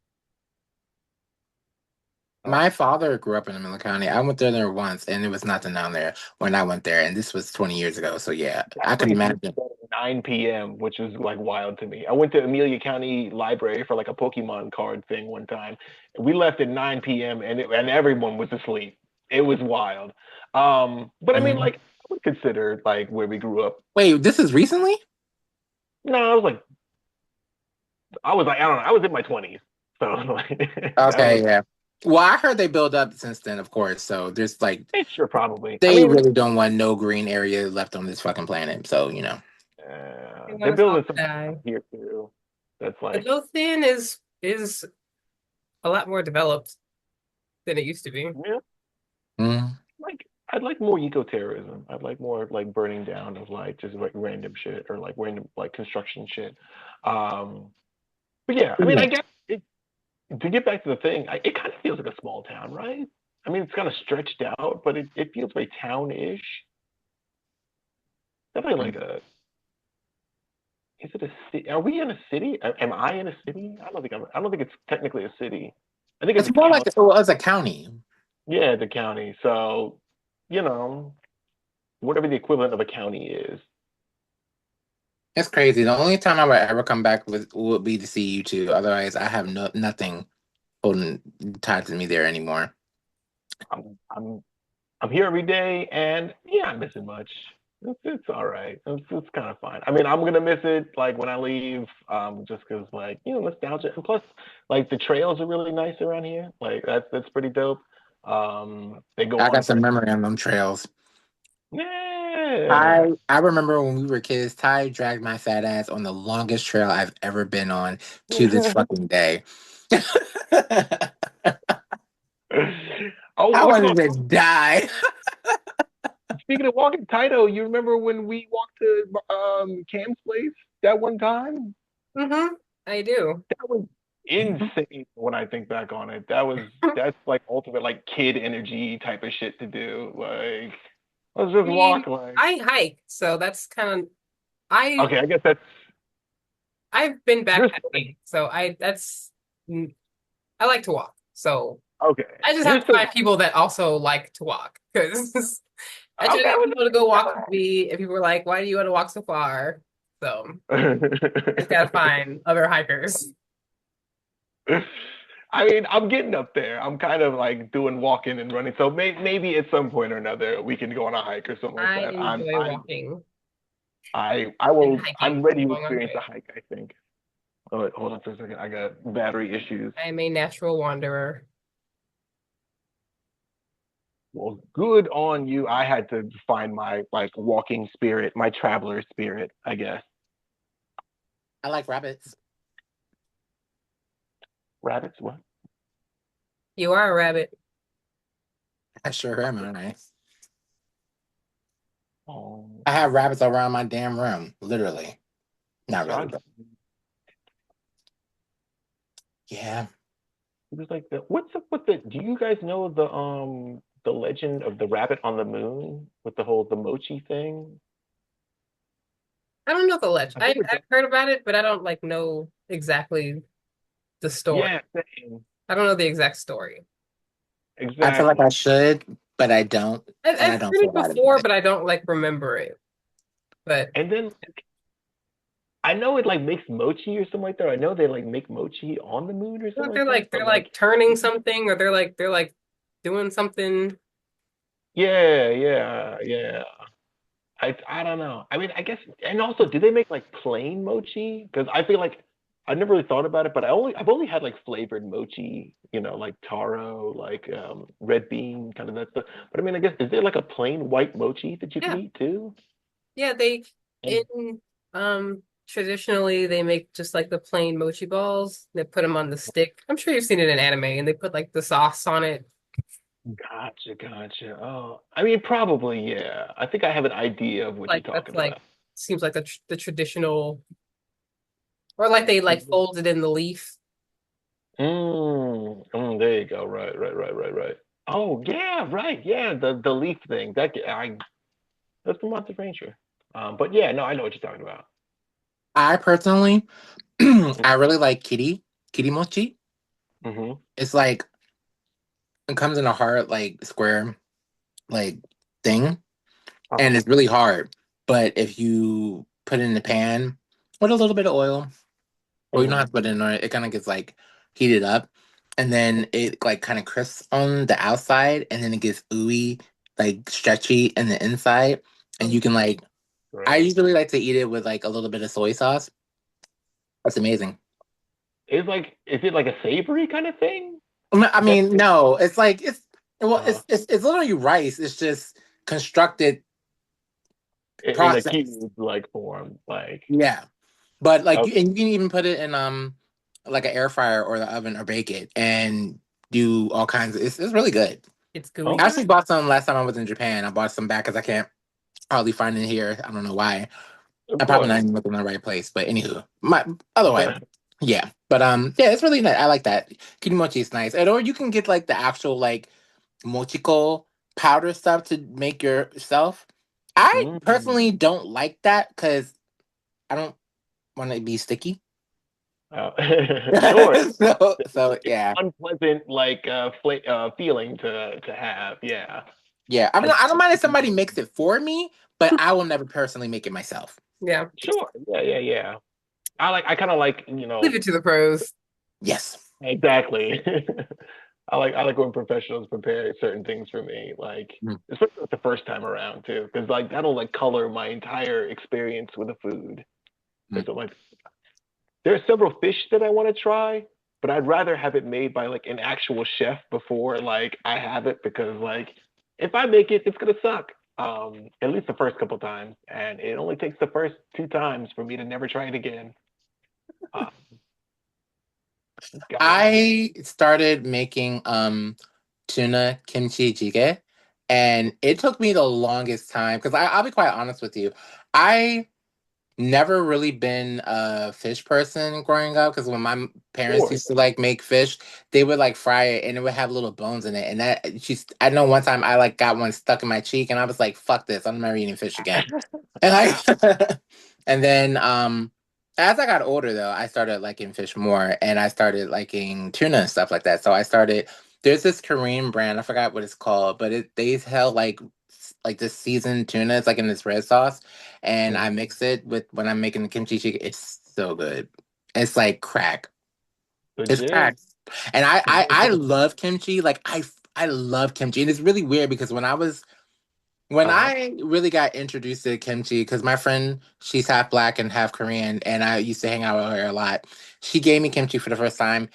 Oh, My father grew up in Miller County. I went there once, and it was nothing down there when I went there, and this was 20 years ago. So yeah, that I could place was imagine. at 9 p.m., which was like wild to me. I went to Amelia County Library for like a Pokemon card thing one time. We left at 9 p.m. and everyone was asleep. It was wild. But I mean, Mhm. like, I would consider like where we grew up. Wait, this is recently? No, I was like, I don't know, I was in my 20s, so like, that Okay, was yeah. Well, I heard they build up since then, of course. So there's like sure probably. I they mean, really don't want no green area left on this fucking planet. So They they're want us all building to something die. out here too. That's like, Midlothian is a lot more developed than it used to be. yeah, mm. like I'd like more eco-terrorism. I'd like more like burning down of like just like random shit or like random like construction shit. Um, but yeah, I mean, I Yeah. guess to get back to the thing, it kind of feels like a small town, right? I mean, it's kind of stretched out, but it feels very town-ish. Definitely like a. Is it a city? Are we in a city? Am I in a city? I don't think I'm. I don't think it's technically a city. I think it's It's a more like county. it's a county. Yeah, the county. So, you know, whatever the equivalent of a county is. It's crazy. The only time I would ever come back would be to see you two. Otherwise, I have nothing holding tied to me there anymore. I'm I'm I'm here every day, and yeah, I'm missing much. It's all right. It's kind of fine. I mean, I'm gonna miss it like when I leave, just because like nostalgia, and plus like the trails are really nice around here. Like that's pretty dope. They go I on got for some memory on them trails. yeah. I remember when we were kids, Ty dragged my fat ass on the longest trail I've ever been on to this fucking day. Oh, I what you wanted call to die. speaking of walking Taito, you remember when we walked to Cam's place that one time? Mm-hmm. I do. That was insane when I think back on it. That's like ultimate like kid energy type of shit to do. Like let's I just mean, walk like I hike, so that's kind of I okay, I guess that's I've been you're still backpacking, so I like to walk. So okay. I just have You're to still find people that also like to walk because I try to okay, get people to go walk with me, and people are like, "Why do you want to walk so far?" So I just gotta find other hikers. I mean, I'm getting up there. I'm kind of like doing walking and running. So maybe at some point or another we can go on a hike or something like I that. enjoy walking I and will. I'm hiking ready and to going on experience a hikes. hike. I think. Oh, wait, hold on for a second. I got battery issues. I am a natural wanderer. Well, good on you. I had to find my like walking spirit, my traveler spirit, I guess. I like rabbits. Rabbits, what? You are a rabbit. I sure am, aren't I? Oh, I have rabbits around my damn room, literally. Not really, God. but yeah. It was like the what's up with the? Do you guys know the legend of the rabbit on the moon with the whole the mochi thing? I don't know the legend. Have you ever I've done? heard about it, but I don't like know exactly the story. Yeah, same. I don't know the exact story. I feel like Exactly. I should. but I don't, and I I've don't heard feel it bad before, about it. but I don't like remember it. But And then I know it like makes mochi or something like that. I know they like make mochi on the moon or something like that. they're But like turning something, or they're like doing something. yeah. I don't know. I mean, I guess, and also, do they make like plain mochi? Because I feel like I never really thought about it, but I've only had like flavored mochi, like taro, like red bean, kind of that stuff. But I mean, I guess is there like a plain white mochi that you can Yeah, eat too? yeah. They And in traditionally they make just like the plain mochi balls. They put them on the stick. I'm sure you've seen it in anime, and they put like the sauce on it. gotcha. Oh, I mean, probably, yeah. I think I have an idea of what you're Like that's talking like about. seems like the traditional, or like they like Mhm. fold it in the leaf. There you go. Right. Oh, yeah, right. Yeah, the leaf thing. That's from Monster Ranger. But yeah, no, I know what you're talking about. I personally, I really like kitty mochi. Mm-hmm. It's like it comes in a hard like square like thing, and Uh-huh. it's really hard. But if you put it in the pan with a little bit of oil, well, you don't have Mm-hmm. to put it in oil. It kind of gets like heated up, and then it like kind of crisps on the outside, and then it gets ooey, like stretchy in the inside, and you can like. I Right. usually like to eat it with like a little bit of soy sauce. That's amazing. Is it like a savory kind of thing? I That's mean, no, it's like well, uh it's literally rice. It's just constructed in a process. cube like form. Like, Yeah, but like okay. and you can even put it in like an air fryer or the oven or bake it and do all kinds of. It's really good. It's gooey. I Okay. actually bought some last time I was in Japan. I bought some back because I can't hardly find it here. I don't know why. Of I'm probably not course. even looking in the right place. But anywho, my other way. Yeah. But yeah, it's really nice. I like that. Kirimochi is nice. And or you can get like the actual like mochiko powder stuff to make yourself. I Mm. personally don't like that because I don't want to be sticky. Uh, sure. So yeah. Unpleasant like feeling to have. Yeah. Yeah. I mean I I don't mind if somebody makes it for me, but I will never personally make it myself. Yeah, Sure. Yeah. I kind of like, leave it to the pros. Yes. exactly. I like when professionals prepare certain things for me, like Mm, especially the first time around too, because like that'll like color my entire experience with the food. mm. Because like there are several fish that I want to try, but I'd rather have it made by like an actual chef before like I have it because like if I make it, it's gonna suck. At least the first couple times, and it only takes the first two times for me to never try it again. Uh, gotta I started making tuna kimchi jjigae, and it took me the longest time because I'll be quite honest with you. I never really been a fish person growing up because when my parents sure. used to like make fish, they would like fry it and it would have little bones in it. And I know one time I like got one stuck in my cheek and I was like, "Fuck this! I'm never eating fish again." And and then as I got older though, I started liking fish more and I started liking tuna and stuff like that. So I started there's this Korean brand, I forgot what it's called, but they sell like this seasoned tuna. It's like in this red sauce. And I Mhm. mix it with when I'm making the kimchi chicken. It's so good. It's like crack. It's Legit. crack. And I love kimchi. Like I love kimchi. And it's really weird because when Uh-huh. I really got introduced to kimchi, because my friend, she's half black and half Korean, and I used to hang out with her a lot. She gave me kimchi for the first time.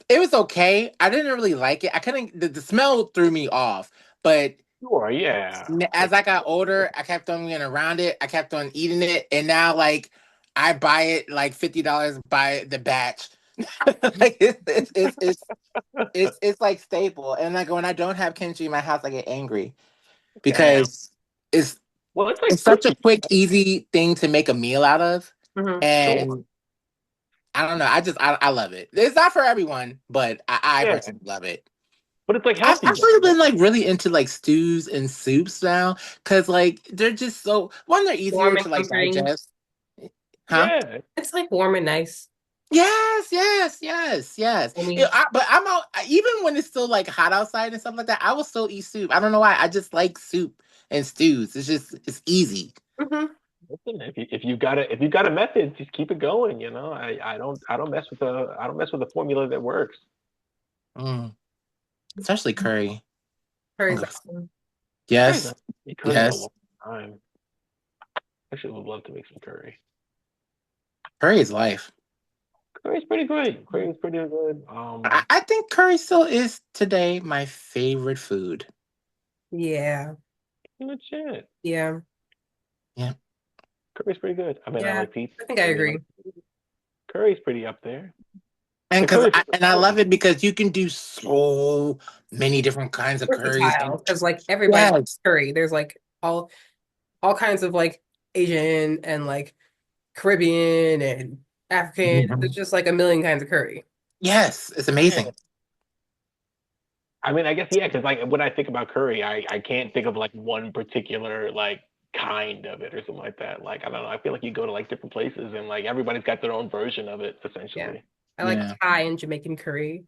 It was okay. I didn't really like it. I couldn't, the smell threw me off. But Sure, yeah. as I got older, I kept on getting around it. I kept on eating it. And now, like, I buy it like $50 by the batch. Like, it's like staple. And like, when I don't have kimchi in my house, I get angry Damn. because it's Well, it's like it's such a Christmas. quick, easy thing to make a meal out of. Hmm. Sure. And I don't know. I love it. It's not for everyone, but I Yeah. personally love it. But it's like I've healthy actually though. been like really into like stews and soups now because like they're just so one, they're easier Warm and to like comforting. digest. Huh? Yeah. It's like warm and nice. Yes, yes. I mean, But I'm out, even when it's still like hot outside and stuff like that. I will still eat soup. I don't know why. I just like soup and stews. It's easy. mhm. Listen, if you got a method, just keep it going. You know, I don't mess with the formula that works. Mm, especially curry. Curry's Ugh. awesome. Curry's Yes, not made curry in a yes. long time. Actually, would love to make some curry. Curry is life. Curry's pretty great. Curry's pretty good. I think curry still is today my favorite food. Yeah, Legit. yeah, Yeah. Curry's pretty good. I mean, I yeah. like pizza. I think I I mean, agree. like, curry's pretty up there. And And curry's I love it because you can do so many different kinds of curries. Versatile, And because like everybody likes yes. curry. There's like all kinds of like Asian and like Caribbean and African. There's Mhm. just like a million kinds of curry. Yes, it's Yeah. amazing. I mean, I guess yeah, because like when I think about curry, I can't think of like one particular like kind of it or something like that. Like I don't know. I feel like you go to like different places and like everybody's got their own version of it Yeah. essentially. I like Yeah. Thai and Jamaican curry.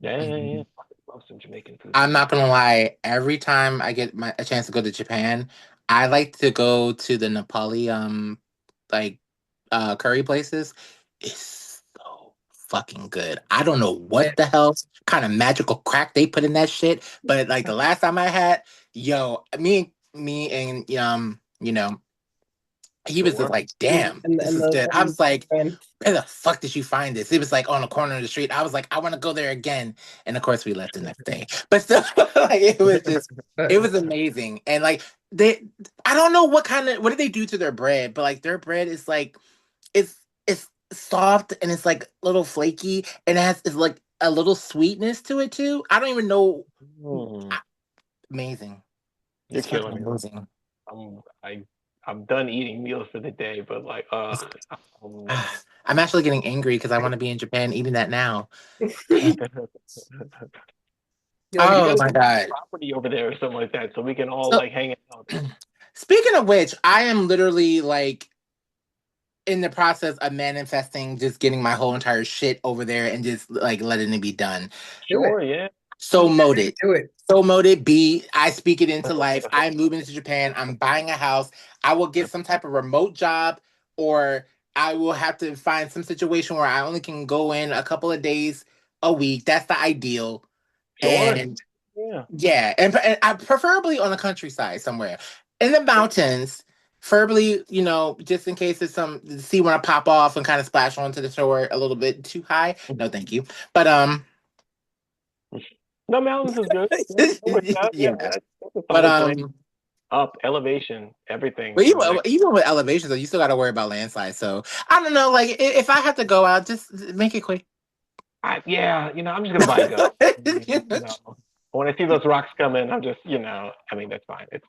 Yeah, yeah, yeah. Mhm. I love some Jamaican food I'm too. not gonna lie, every time I get a chance to go to Japan, I like to go to the Nepali like curry places. It's so fucking good. I don't know Yeah. what the hell kind of magical crack they put in that shit, but like the last time I had, yo, me and he was just Sure. like, damn, this And is the good. I was like, and where the fuck did you find this? It was like on the corner of the street. I was like, I want to go there again. And of course we left the next day. But still, like it was amazing. And like I don't know what did they do to their bread, but like their bread is like it's soft and it's like a little flaky and it's like a little sweetness to it too. I don't even know. Mm, Amazing. you're It's fucking killing me. amazing. I'm I I'm done eating meals for the day, but like um, I'm actually getting angry because I want to be in Japan eating that now. Damn. you like you Oh gotta my get some god. property over there or something like that, so we can all So like hang out. speaking of which, I am literally like in the process of manifesting just getting my whole entire shit over there and just like letting it be done. do it. Sure, yeah. So molded. Do it. So molded. B. I speak it into life. I'm moving to Japan. I'm buying a house. I will get some type of remote job, or I will have to find some situation where I only can go in a couple of days a week. That's the ideal. Sure. And Yeah. yeah, and I preferably on the countryside somewhere in the mountains. Preferably, just in case it's some the sea want to pop off and kind of splash onto the shore a little bit too high. No, thank you. But No, mountains is good. Yeah, I'm with that. Yeah, yeah. that's a But solid plan. Up, elevation, everything. but You know, like even with elevations, though, you still got to worry about landslides. So I don't know. Like if I have to go out, just make it quick. yeah, I'm just gonna buy a gun. When I see those rocks coming, I'm just, I mean, that's fine. It's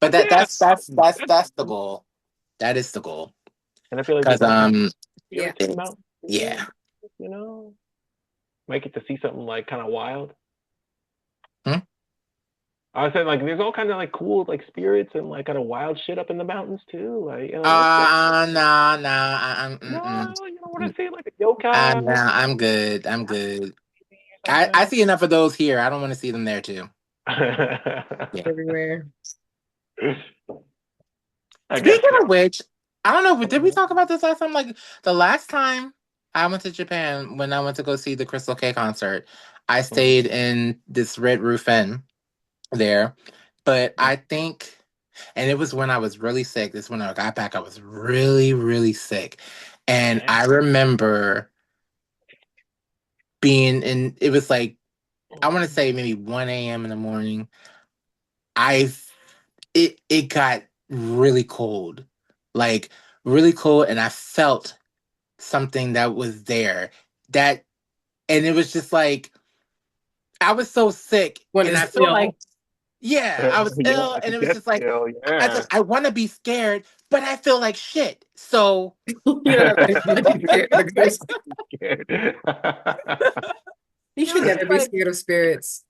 But but yeah, that's the goal. That is the goal. and I feel like Because there's like Yeah. spirits in the mountains yeah. too, you know, might get to see something like kind of wild. Hmm? I said like there's all kinds of like cool like spirits and like kind of wild shit up in the mountains too. Like, that's Nah, no, you don't want to see like a nah, yokai. I'm good. I'm good. I Something. see enough of those here. I don't want to see them there too. Yeah. Everywhere. I guess Speaking so. of which, I don't know, but did we Mhm. talk about this last time? Like the last time I went to Japan when I went to go see the Crystal K concert, I Mhm. stayed in this Red Roof Inn there. But I think, and it was when I was really sick. This when I got back, I was really, really sick. And Yeah. I remember being in, it was like, I want to say maybe 1 a.m. in the morning. I it got really cold. Like really cold, and I felt something that was there. That and it was just like I was so sick One and I is feel like ill. yeah, I was Yeah, ill I and could it was get just like still. Yeah. I want to be scared, but I feel like shit. So You're not ready to be scared of the ghost. Scared. You it should was never just be like scared of spirits.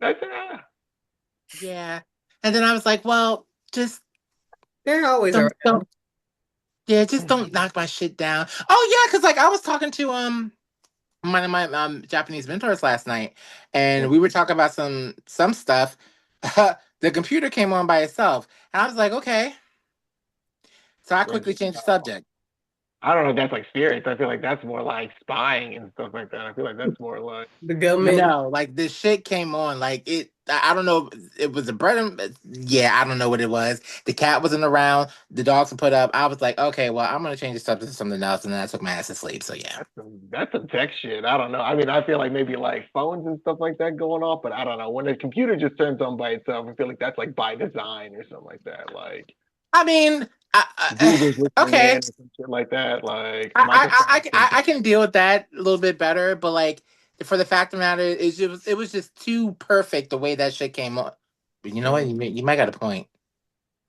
That's, yeah. And then I was like, well, just They're always don't around. Yeah, just don't knock my shit down. Oh yeah, because like I was talking to one of my Japanese mentors last night, and we were talking about some stuff. The computer came on by itself, and I was like, okay. So I quickly changed the subject. I don't know if that's like spirits. I feel like that's more like spying and stuff like that. I feel like that's more like The government. No, like this shit came on. Like it, I don't know. It was a bread. Yeah, I don't know what it was. The cat wasn't around. The dogs were put up. I was like, okay, well, I'm gonna change this up to something else, and then I took my ass to sleep. So yeah. that's some tech shit. I don't know. I mean, I feel like maybe like phones and stuff like that going off, but I don't know. When the computer just turns on by itself, I feel like that's like by design or something like that. Like I mean, Google's listening in okay. or some shit like that. Like I can deal with that a little bit better, but like for the fact of the matter is, it was just too perfect the way that shit came up. But you know what? You might got a point.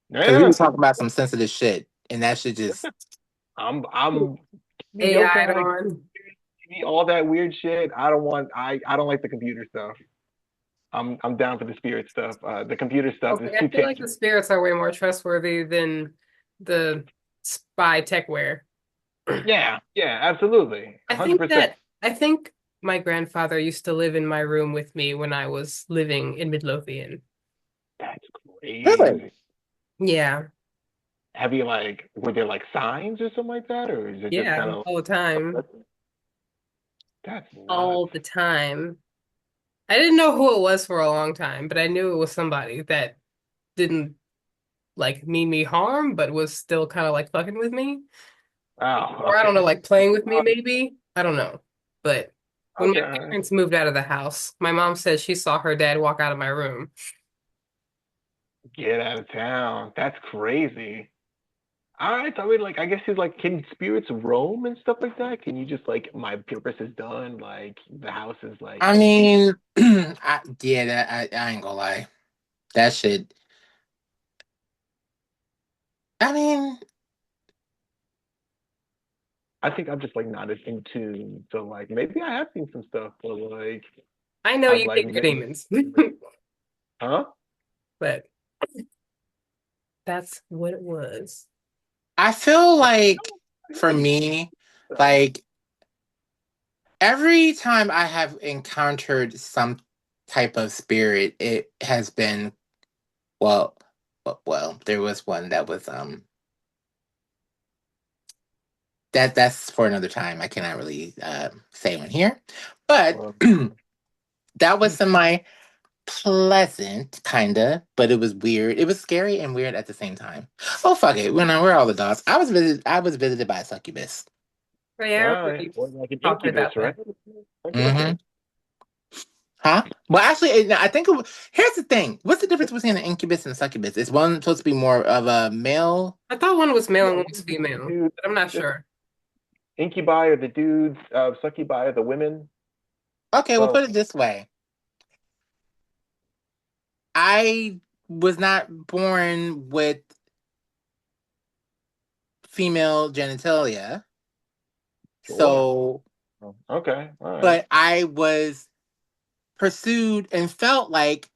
Because we Yeah, were talking about some sensitive shit, and that shit just. I'm AI okay. on. All that weird shit. I don't like the computer stuff. I'm down for the spirit stuff. The computer stuff is Okay, too I feel like the tangible. spirits are way more trustworthy than the spy techware. Yeah, yeah, absolutely. I think 100%. that I think my grandfather used to live in my room with me when I was living in Midlothian. That's Really? crazy. Yeah, Have you like were there like signs or something like that? Or is it just kind yeah, of all the time, that's nuts. all the time. I didn't know who it was for a long time, but I knew it was somebody that didn't like mean me harm, but was still kind of like fucking with me. Oh, Or I don't know, okay. like playing with me maybe. I don't know. But when my Okay. parents moved out of the house, my mom said she saw her dad walk out of my room. Get out of town. That's crazy. I thought like I guess he's like can spirits roam and stuff like that? Can you just like my purpose is done, like the house is like I empty? mean, yeah, I ain't gonna lie. That shit. I mean, I think I'm just like not as into so like maybe I have seen some stuff, but like I know I've you like hate your been demons, huh? but that's what it was. I feel like for me, like every time I have encountered some type of spirit, it has been well, well, there was one that was that's for another time. I cannot really say on here, but Well, that was semi pleasant, kinda, but it was weird. It was scary and weird at the same time. Oh fuck it, we're all the dogs. I was visited by a succubus. But yeah, I all remember right. you Well, like an talking incubus, about right? that. Okay, Mm-hmm. okay. Huh? Well, actually, I think here's the thing. What's the difference between an incubus and a succubus? Is one supposed to be more of a male? I thought one was male Yeah, and one was female, dude, but I'm not sure. incubi are the dudes, succubi are the women. Okay, well, So put it this way. I was not born with female genitalia, sure. so Okay, all right. but I was pursued and felt like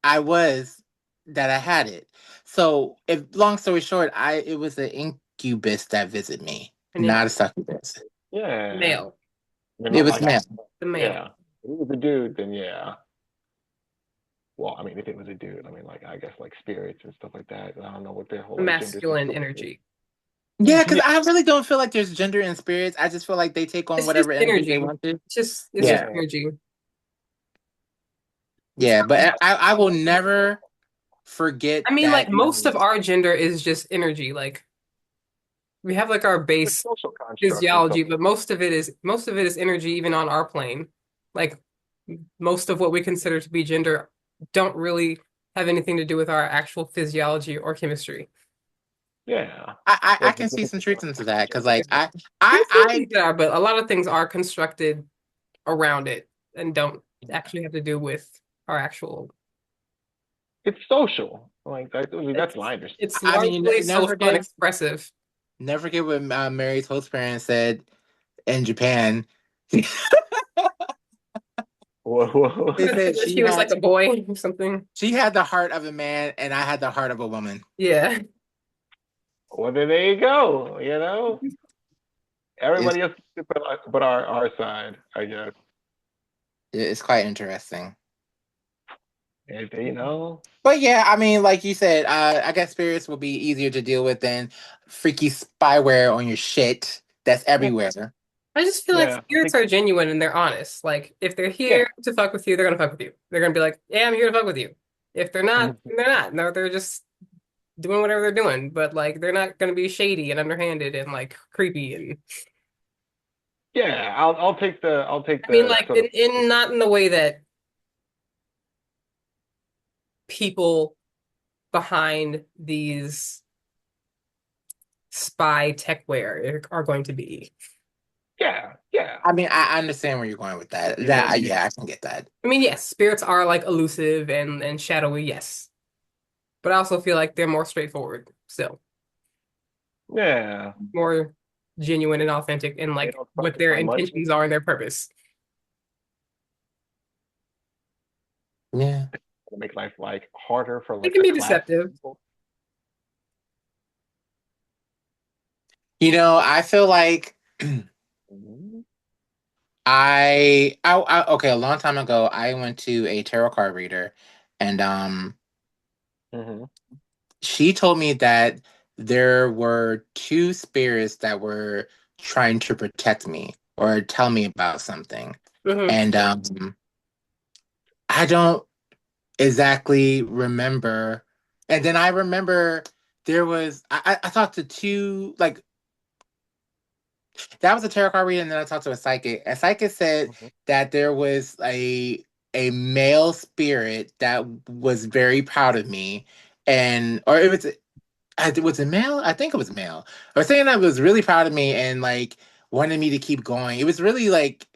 I was that I had it. So, if long story short, it was an incubus that visited me, And then not a succubus. Yeah. male, They're It not was like male. the male, yeah. If it was a dude, then yeah. Well, I mean, if it was a dude, I mean, like I guess like spirits and stuff like that. I don't know what their whole the like gender masculine situation is. energy. Yeah, because Yeah. I really don't feel like there's gender in spirits. I just feel like they take on It's just whatever energy they energy. want to. It's just Yeah, Yeah. energy. yeah, but I will never forget I mean, like that. most of our gender is just energy. Like we have like our The base social constructs and stuff. physiology, but most of it is energy even on our plane. Like most of what we consider to be gender don't really have anything to do with our actual physiology or chemistry. Yeah. I That's can just see like some truth into that because a like There's some I things that are, but a lot of things are constructed around it and don't actually have to do with our actual. it's social. Like It's that's my understanding. it's I mean, largely never social and forget expressive. never forget what Mary Toad's parents said in Japan. Whoa. They said She was like a boy or something. she had the heart of a man and I had the heart of a woman. Yeah. Well, then there you go. It's Everybody else but our side, I guess. it's quite interesting. And. But yeah, I mean, like you said, I guess spirits will be easier to deal with than freaky spyware on your shit that's Yeah, everywhere. I just feel like yeah, I spirits think, are genuine and they're honest. Like if they're yeah. here to fuck with you, they're gonna fuck with you. They're gonna be like, "Yeah, I'm here to fuck with you." If they're not, Mhm. they're not. No, they're just doing whatever they're doing. But like, they're not gonna be shady and underhanded and like creepy. And Yeah, I'll take I mean, the like sort of. in not in the way that people behind these spy techware are going to be. Yeah, yeah, I mean, I understand where you're going with that. Yeah, I can get that. I mean, yes, spirits are like elusive and shadowy, yes. But I also feel like they're more straightforward still, yeah. more genuine and authentic in They like don't what fucking their find much. intentions are and their purpose. Yeah. To make life like harder for It like can the be class deceptive. people. I feel like Mhm. okay, a long time ago, I went to a tarot card reader, and Mhm. she told me that there were two spirits that were trying to protect me or tell me about something. Hmm. And I don't exactly remember. And then I remember there was I talked to two, like, that was a tarot card reading, and then I talked to a psychic. A psychic said Mhm. that there was a male spirit that was very proud of me, and or it was was it male? I think it was male. Or saying that was really proud of me and like wanted me to keep going. It was really like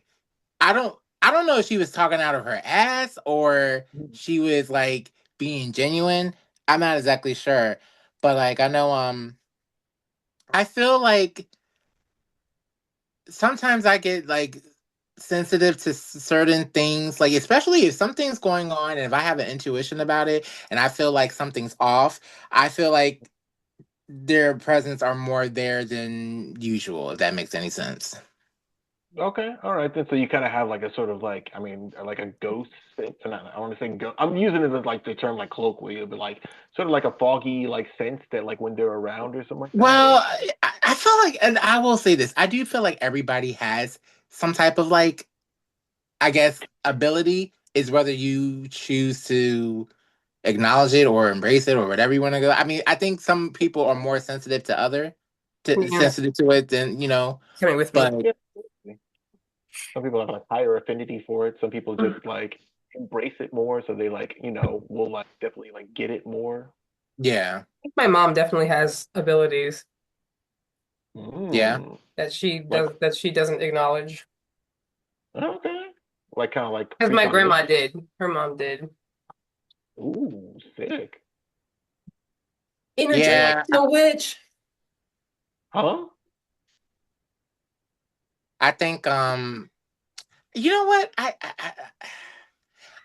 I don't know if she was talking out of her ass or she was like being genuine. I'm not exactly sure. But like I know I feel like sometimes I get like sensitive to certain things, like especially if something's going on and if I have an intuition about it and I feel like something's off, I feel like their presence are more there than usual, if that makes any sense. Okay, all right then. So you kind of have like a sort of like, like a ghost sense. And I want to say ghost. I'm using it as like the term like colloquially, but like sort of like a foggy like sense that like when they're around or something like that. Well, Or I feel like, and I will say this, I do feel like everybody has some type of like, I guess, ability, is whether you choose to acknowledge it or embrace it or whatever you want to go. I mean, I think some people are more Yeah, sensitive to it than, coming with me. but yeah, some people have like higher affinity for it. Some people Mhm. just like embrace it more, so they like will like definitely like get it more. yeah, I think my mom definitely has abilities yeah. Mm, like that she doesn't acknowledge. okay, like kind of like Because my grandma precognition. did. Her mom did. Ooh, sick. Like, Yeah, Intergenerational witch. huh? I think you know what?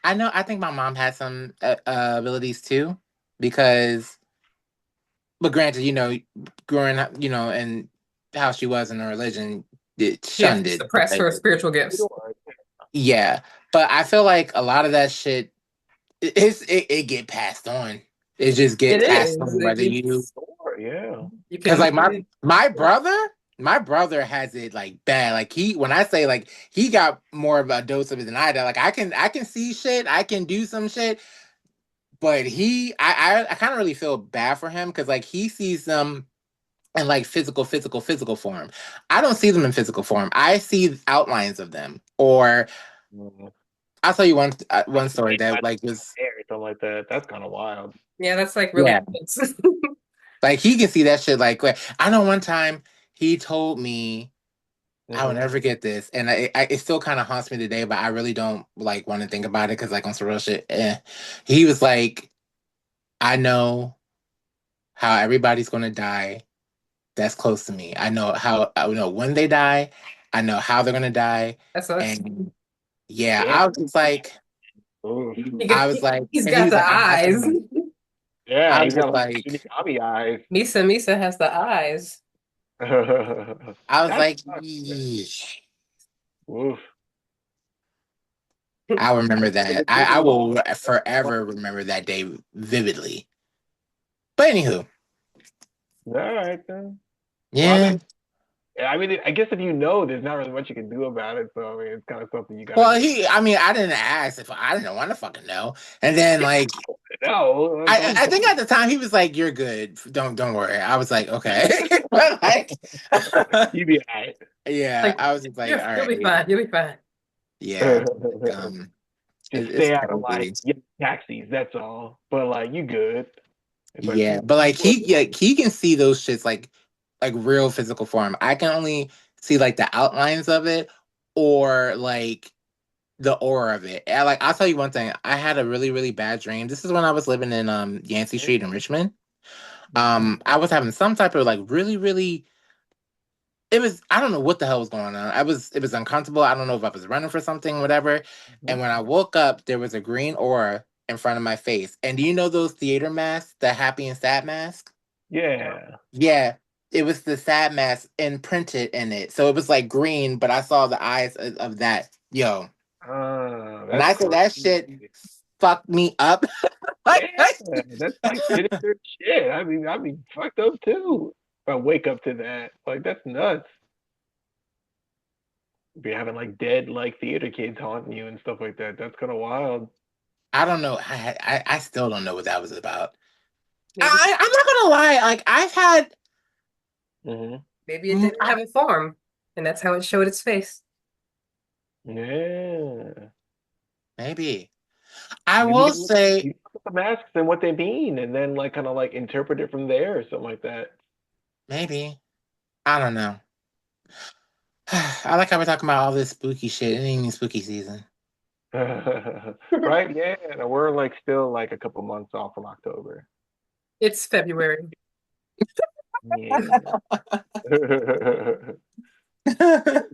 I know I think my mom had some abilities too because but granted, growing up, and how she was in her religion, it She has shunned to it. suppress But her spiritual gifts. yeah, but I feel like a lot of that shit, it get passed on. It just get It passed is. on whether you, Sure, yeah. You because can. like my brother has it like bad. Like when I say like he got more of a dose of it than I did. Like I can see shit, I can do some shit, but I kind of really feel bad for him because like he sees them in like physical form. I don't see them in physical form. I see outlines of them. Or Mm. I'll tell you Like one story that like was hair or something like that. That's kind of wild. Yeah, that's like really yeah, intense. like he can see that shit. Like I know one time he told me, I will Hmm. never forget this, and it still kind of haunts me today. But I really don't like want to think about it because like on some real shit. He was like, I know how everybody's gonna die that's close to me. I know when they die. I know how they're gonna die. That sucks. And yeah, Damn. I was just like, Ooh. He I got, was like, he's and he got was the like, I eyes. know. Yeah, I he's was got just like like, Shinigami eyes. Misa has the eyes. I was That like, sucks, man. "Yeesh." Oof. I'll remember But that. it's really I like, will forever remember that day vividly. But anywho, all right then. Well, yeah. I mean, I guess if you know, there's not really much you can do about it. So I mean, it's kind of something you gotta Well, just I mean, I didn't ask if I didn't want to fucking know. And then like, know. Don't I think at the time he was like, "You're good. Don't worry." I was like, "Okay," but like, you be alright. yeah, Like I was just like, "All you'll be right, fine. You'll be fine. yeah." Like, Just it's stay out of like crazy. taxis. That's all. But like, you good. It's like Yeah, but like he can see those shits like real physical form. I can only see like the outlines of it or like the aura of it. And, like I'll tell you one thing, I had a really bad dream. This is when I was living in Yancey Street in Richmond. I was having some type of like really it was I don't know what the hell was going on. It was uncomfortable. I don't know if I was running for something, whatever. And when I woke up, there was a green aura in front of my face. And do you know those theater masks, the happy and sad mask? Yeah. Yeah, it was the sad mask imprinted in it. So it was like green, but I saw the eyes of that. Yo, when That's I said that shit crazy. fucked me up. like, Yeah, that's like sinister shit. I mean, I'd be fucked up too. If I wake up to that, like that's nuts. Be having like dead like theater kids haunting you and stuff like that. That's kind of wild. I don't know. I still don't know what that was about. Maybe I'm not gonna lie. Like I've had Hmm. maybe it didn't have a form, and that's how it showed its face. Yeah. maybe. I Maybe will say you look at the masks and what they mean, and then like kind of like interpret it from there or something like that. maybe. I don't know. I like how we're talking about all this spooky shit. It ain't even spooky season. Right? Yeah. And we're like still like a couple months off from October. It's February. Yeah. It'll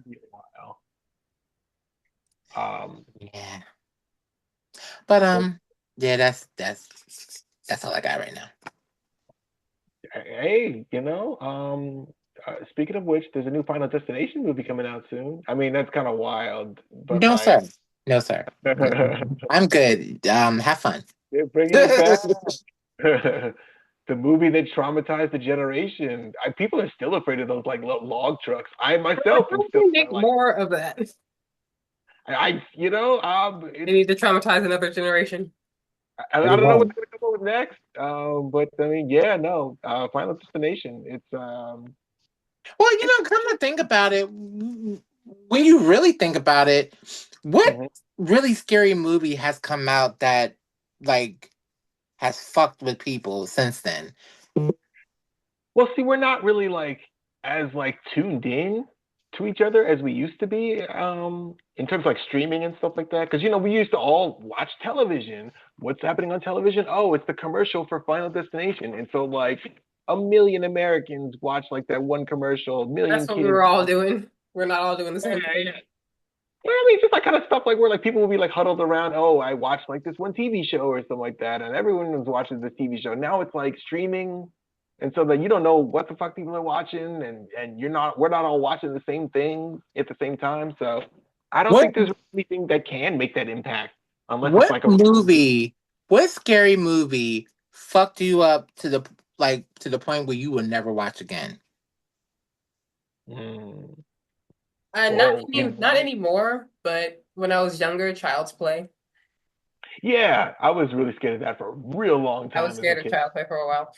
be a while. Yeah. But yeah, that's all I got right now. Hey, speaking of which, there's a new Final Destination movie coming out soon. I mean, that's kind of wild, but No, like, sir. No, sir. they're I'm good. Have fun. bringing it back. The movie that traumatized the generation. People are still afraid of those like log trucks. I myself am still Make like, more of that. it's They need to traumatize another generation. I Pretty don't know much. what's gonna come up with next. But I mean, yeah, no. Final Destination. It's Well, come to think about it, when you really think about it, what mhm. really scary movie has come out that like has fucked with people since then? Well, see, we're not really like as like tuned in to each other as we used to be, in terms of like streaming and stuff like that. Because we used to all watch television. What's happening on television? Oh, it's the commercial for Final Destination, and so like a million Americans watch like that one commercial. A That's million what we kids. were all doing. We're not all doing the Yeah, same thing. yeah. Yeah, I mean, just like kind of stuff like where like people will be like huddled around. Oh, I watched like this one TV show or something like that, and everyone was watching this TV show. Now it's like streaming, and so that you don't know what the fuck people are watching, and we're not all watching the same thing at the same time. So I don't What think there's anything that can make that impact unless it's what like a. movie, what scary movie fucked you up to the point where you will never watch again? Hmm. Not Well, not anymore, but when I was younger, Child's Play. yeah, I was really scared of that for a real long I was time as a scared of kid. Child's Play for a while.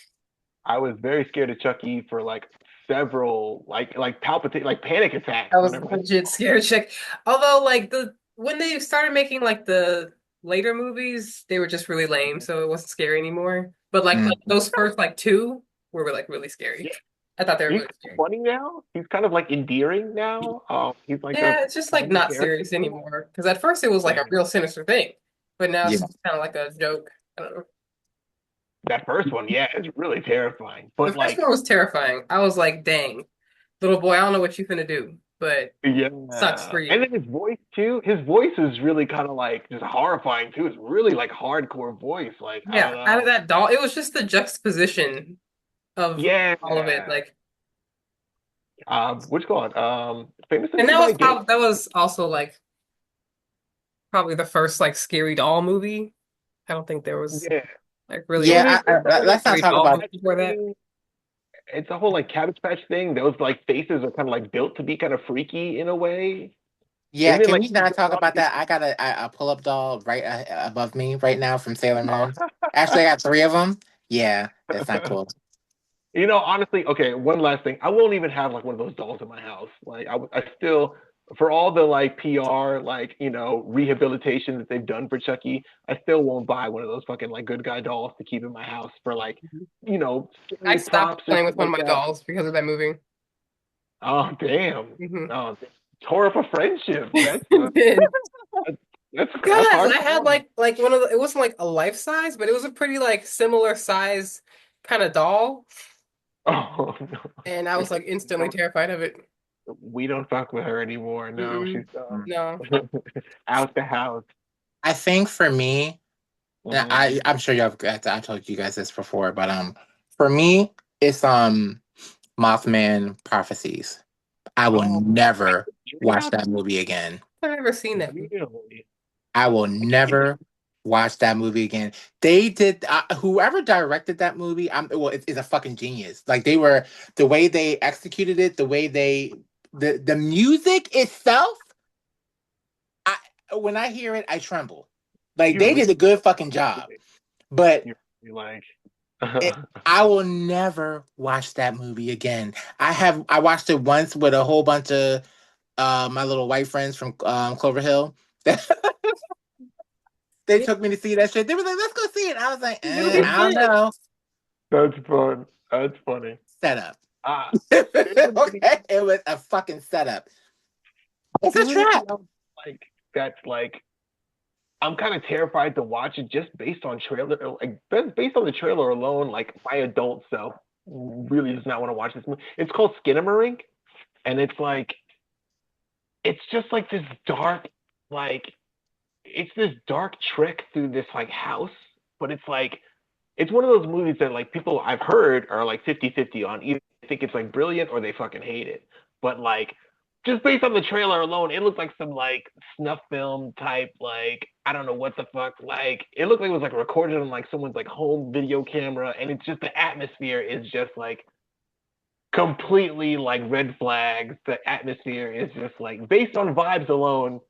I was very scared of Chucky for like several like palpitate like panic attacks I was whenever I. legit scared chick. Although like when they started making like the later movies, they were just really lame, so it wasn't scary anymore. But like Mm. those first like two were like really scary. Yeah, I thought they were he's really scary. funny now. He's kind of like endearing now. He's like a Yeah, it's just like funny not character. serious anymore. Because at first it was like Yeah, a real sinister thing, but now it's Yeah. kind of like a joke. I don't know. that first one, yeah, it's really terrifying. The But first like, one was terrifying. I was like, dang, little boy, I don't know what you finna do. but Yeah. sucks for And you. then his voice too. His voice is really kind of like just horrifying too. It's really like hardcore voice. Like, I don't Yeah, out of know. that doll, it was just the juxtaposition of Yeah. all of it. Like, What's it called? Famous and that was Cinematic Game. probably that was also like probably the first like scary doll movie. I don't think there was Yeah. like really Well, any Yeah, there's the whole like let's not scary talk doll about. movie before that. thing. It's a whole like Cabbage Patch thing. Those like faces are kind of like built to be kind of freaky in a way. Yeah, Isn't it can like we not talk a lot of about kids? that? I got a pull-up doll right above me right now from Sailor Oh. Moon. Actually, I got three of them. Yeah, that's not cool. Honestly, okay, one last thing. I won't even have like one of those dolls in my house. Like I still, for all the like PR, like, rehabilitation that they've done for Chucky, I still won't buy one of those fucking like good guy dolls to keep in my house for like, I scary stopped props or playing stuff with one of like my that. dolls because of that movie. Oh, damn. Hmm Oh, tore up a friendship. Did. That's, that's Because I had hardcore. like one of the, it wasn't like a life size, but it was a pretty like similar size kind of doll, Oh, no. and I was like instantly terrified of it. We don't fuck with her anymore. No, she's Mm-mm, no. out the house. I think for me, Mhm. I'm sure I told you guys this before, but for me, it's Mothman Prophecies. I will Oh, I never hear watch about that movie again. I've never seen that movie. really. I will I can't. never watch that movie again. They did whoever directed that movie. It's a fucking genius. Like they were the way they executed it, the way the music itself. I when I hear it, I tremble. Like You they really, did a good fucking job. But you really like. I will never watch that movie again. I watched it once with a whole bunch of my little white friends from Clover Hill. They Yeah, took me to see that shit. They were like, "Let's go see it." I was like, it'll be I don't fun. know. That's fun. That's funny. Setup. Uh, Okay, it was a fucking setup. It's a there's anything trap. else like that's like I'm kind of terrified to watch it just based on trailer, like based on the trailer alone. Like my adult self really does not want to watch this movie. It's called Skinamarink, and it's just like this dark, like it's this dark trick through this like house, but it's like it's one of those movies that like people I've heard are like 50-50 on. Either they think it's like brilliant or they fucking hate it. But like just based on the trailer alone, it looked like some like snuff film type, like I don't know what the fuck. Like it looked like it was like recorded on like someone's like home video camera, and it's just the atmosphere is just like completely like red flags. The atmosphere is just like based on vibes alone,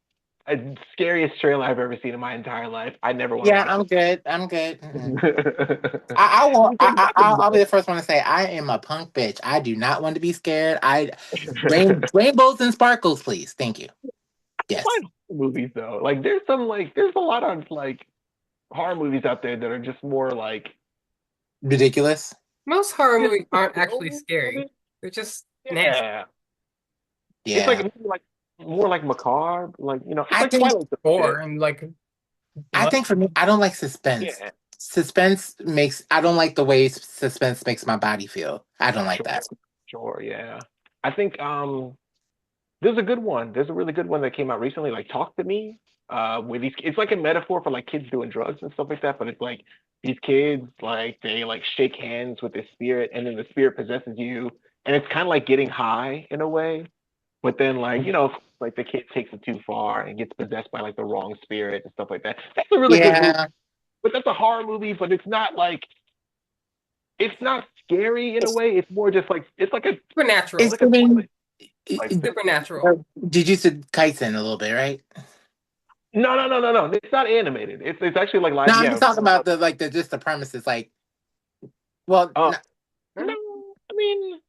scariest trailer I've ever seen in my entire life. I never want to Yeah, watch I'm this. good. I'm good. Mm-mm. I You won't. think nothing I'll be about the first one to say I am a punk bitch. I do not want to be scared. it. Rainbows and sparkles, please. Thank you. I Yes. find horror movies though. Like there's a lot of like horror movies out there that are just more like Ridiculous. Most horror just movies the aren't actually film of scary. it. They're just nasty. Yeah. It's like Yeah. more like macabre. Like, it's I like think. Twilight Zone Gore shit. and like I blood. think for me, I don't like suspense. Yeah. Suspense makes. I don't like the way suspense makes my body feel. I don't like Sure. that. Sure, yeah. I think there's a good one. There's a really good one that came out recently, like Talk to Me. Where it's like a metaphor for like kids doing drugs and stuff like that, but it's like these kids like they like shake hands with the spirit and then the spirit possesses you. And it's kind of like getting high in a way. But then like, like the kid takes it too far and gets possessed by like the wrong spirit and stuff like that. That's a really good movie. Yeah. But that's a horror movie, but it's not scary in a way. It's more just like it's like Supernatural. it's It's like a giving. Twilight like thing. Supernatural. Did you said Kaisen a little bit, right? No, no, no, no, no. It's not animated. It's actually like No, live. I'm Yeah. just talking about the just the premises. Like, well, Uh, no, I mean,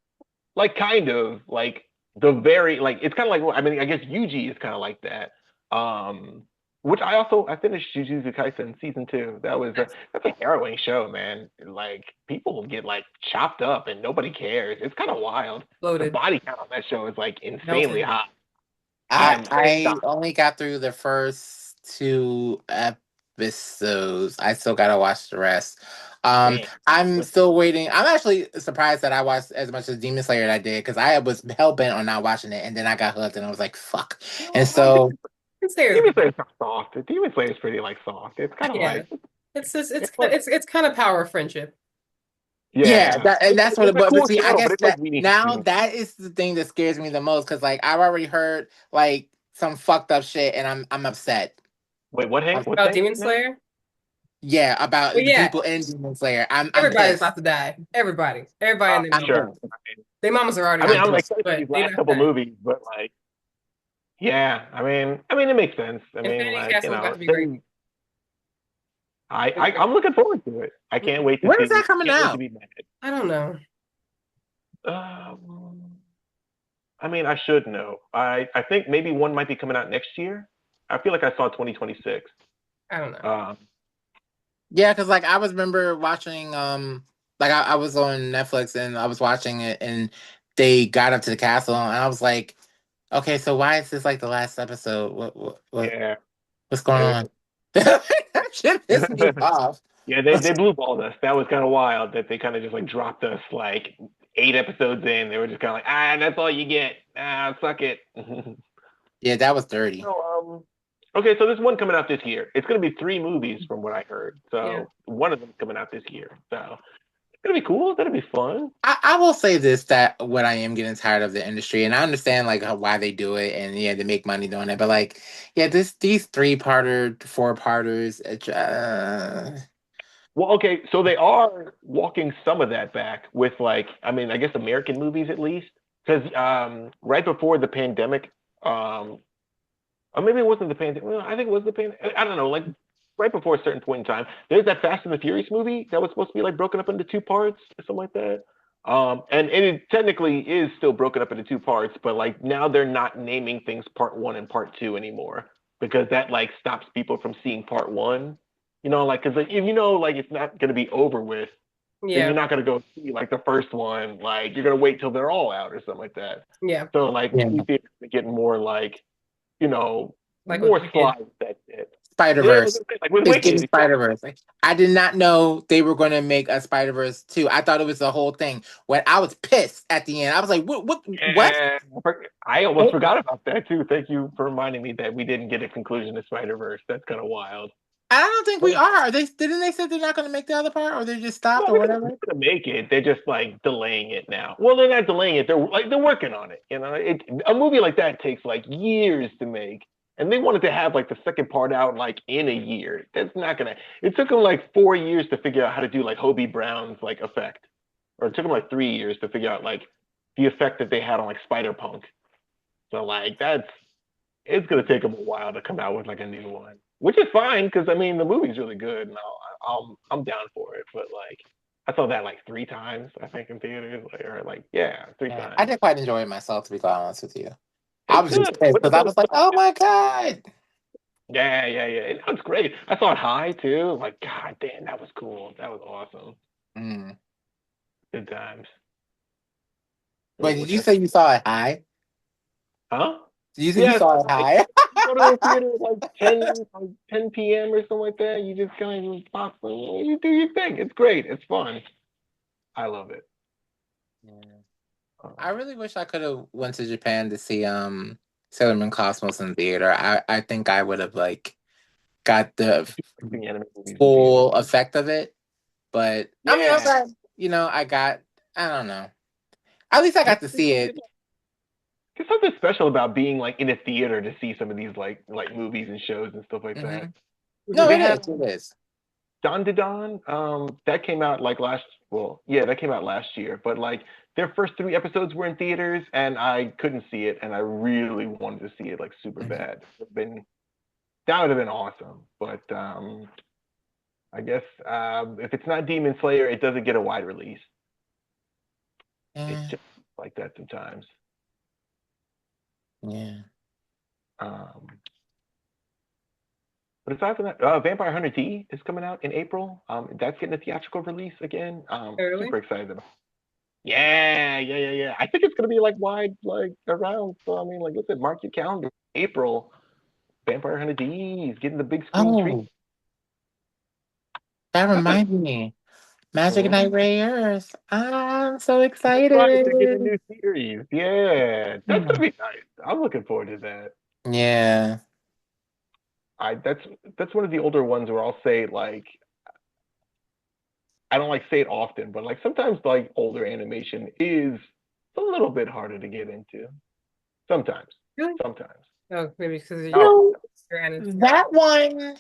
like kind of like the very like it's kind of like I mean I guess Yuji is kind of like that. Which I finished Jujutsu Kaisen season 2. That's a harrowing show, man. Like people get like chopped up and nobody cares. It's kind of wild. The Loaded. body count on that show is like insanely Melted. high. I I'm I shocked. only got through the first two episodes. I still gotta watch the rest. Damn. I'm still waiting. I'm actually surprised that I watched as much as Demon Slayer that I did because I was hell bent on not watching it, and then I got hooked, and I was like, "Fuck!" And so, Demon Slayer is soft. Demon Slayer is pretty like soft. It's kind of Yeah. like It's just it's like it's kind of power friendship. yeah, yeah. that's what it. It's a But cool see, I show, but guess it's like that we need now that is the thing that scares me the most because like I've already heard like some fucked up shit, and I'm upset. wait. What I'm, Hank? What About thing? Demon Now? Slayer? yeah, about Well, the yeah, people in Demon Slayer. I'm everybody's pissed. about to die. Everybody and their I'm mamas. Sure. pissed. Their mamas are already I mean, I'm I'm dead, pissed. excited for but these they last about to couple die. movies, but like, yeah. I mean, it makes sense. I mean, Infinity like, Castle is about to be great. I'm looking forward to it. I can't wait to When is see. that coming Can't wait to out? be mad. I don't know. I mean, I should know. I think maybe one might be coming out next year. I feel like I saw 2026. I don't know. Um, Yeah, because like I was remember watching like I was on Netflix and I was watching it and they got up to the castle and I was like, okay, so why is this like the last episode? yeah, What's going it on? That shit pissed me was. off. Yeah, they blue balled us. That was kind of wild that they kind of just like dropped us like 8 episodes in. They were just kind of like, that's all you get. Suck it. Yeah, that was dirty. So, okay, so there's one coming out this year. It's going to be 3 movies from what I heard. Yeah. So one of them coming out this year. So it's going to be cool. That'll be fun. I will say this that what I am getting tired of the industry and I understand like why they do it and yeah they make money doing it but like yeah these 3-parter 4-parters Well, okay, so they are walking some of that back with like, I mean, I guess American movies at least, because right before the pandemic, or maybe it wasn't the pandemic. Well, I think it was the pandemic. I don't know, like right before a certain point in time. There's that Fast and the Furious movie that was supposed to be like broken up into 2 parts or something like that. And it technically is still broken up into 2 parts, but like now they're not naming things part one and part two anymore because that like stops people from seeing part one. You know, like because like, if you know like it's not gonna be over with, then Yeah. you're not gonna go see like the first one. Like you're gonna wait till they're all out or something like that. Yeah. So like yeah movie theaters are getting more like Like with more Wicked. slides that did. Spider Yeah, it was Verse. like with It's Wicked, getting Spider exactly. Verse. I did not know they were going to make a Spider Verse 2. I thought it was the whole thing. When I was pissed at the end, I was like, what? Yeah, I almost forgot about that too. Thank you for reminding me that we didn't get a conclusion to Spider Verse. That's kind of wild. I don't think we Well, are. They say they're not going to make the other part, or they just stopped, no, or whatever. they're gonna make it. They're just like delaying it now. Well, they're not delaying it. They're working on it. You know, a movie like that takes like years to make, and they wanted to have like the second part out like in a year. That's not gonna. It took them like 4 years to figure out how to do like Hobie Brown's like effect, or it took them like 3 years to figure out like the effect that they had on like Spider Punk. So like that's it's gonna take them a while to come out with like a new one, which is fine because I mean the movie's really good and I'm down for it. But like I saw that like 3 times I think in theaters, like, or like yeah, three Yeah, I times. did quite enjoy it myself, to be quite honest with you. I It's was just good. pissed What because is I it? was like, oh my god. Yeah. It's great. I saw it high too. Like god damn, that was cool. That was awesome. Mm. Good times. Wait, did Which you say you saw it high? huh? Did you say you Yeah, saw it like high? you go to the theater at like 10 p.m. or something like that. You just kind of pop, you do your thing. It's great. It's fun. I love it. Yeah. Um, I really wish I could have went to Japan to see Sailor Moon Cosmos in theater. I think I would have like got the the anime movies in theater. full effect of it. But I mean, I'm Yeah. glad, I don't know. At least I got to see it. There's something special about being like in a theater to see some of these like movies and shows and stuff like Hmm that. No, They it have is. It is. Don Don. That came out like last. Well, yeah, that came out last year. But like their first 3 episodes were in theaters, and I couldn't see it, and I really wanted to see it like super Mhm. bad. That would have been awesome. But I guess if it's not Demon Slayer, it doesn't get a wide release. It's Yeah. just like that sometimes. Yeah. Um, but aside from that, Vampire Hunter D is coming out in April. That's getting a theatrical release again. Early. Super excited about. Yeah. I think it's gonna be like wide, like around. So I mean, like, listen, mark your calendar. April, Vampire Hunter D is getting the big screen treat. Oh, That reminds me. Magic Mhm. Knight Rayearth. I'm so That's right. excited. They're getting a new series. Yeah, that's Hmm. gonna be nice. I'm looking forward to that. Yeah. I that's one of the older ones where I'll say like I don't like say it often, but like sometimes like older animation is a little bit harder to get into. Sometimes, Really? sometimes. Oh, maybe because Not all No, the you're in. that one,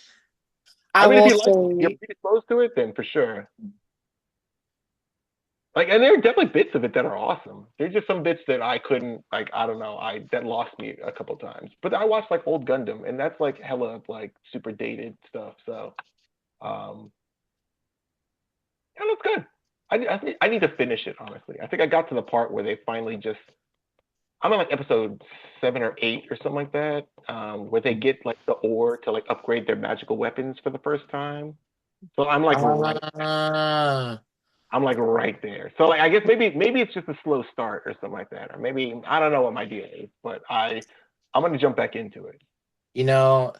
I I mean, if will you like, you're say, predisposed to it, then for sure. Like, and there are definitely bits of it that are awesome. There's just some bits that I couldn't, like, I don't know, I that lost me a couple times. But I watched like old Gundam, and that's like hella like super dated stuff. So, um, yeah, that's good. I need to finish it honestly. I think I got to the part where they finally just. I'm on like episode 7 or 8 or something like that, where they get like the ore to like upgrade their magical weapons for the first time. So ah, I'm like right there. So like I guess maybe it's just a slow start or something like that, or maybe I don't know what my deal is, but I'm gonna jump back into it. you know,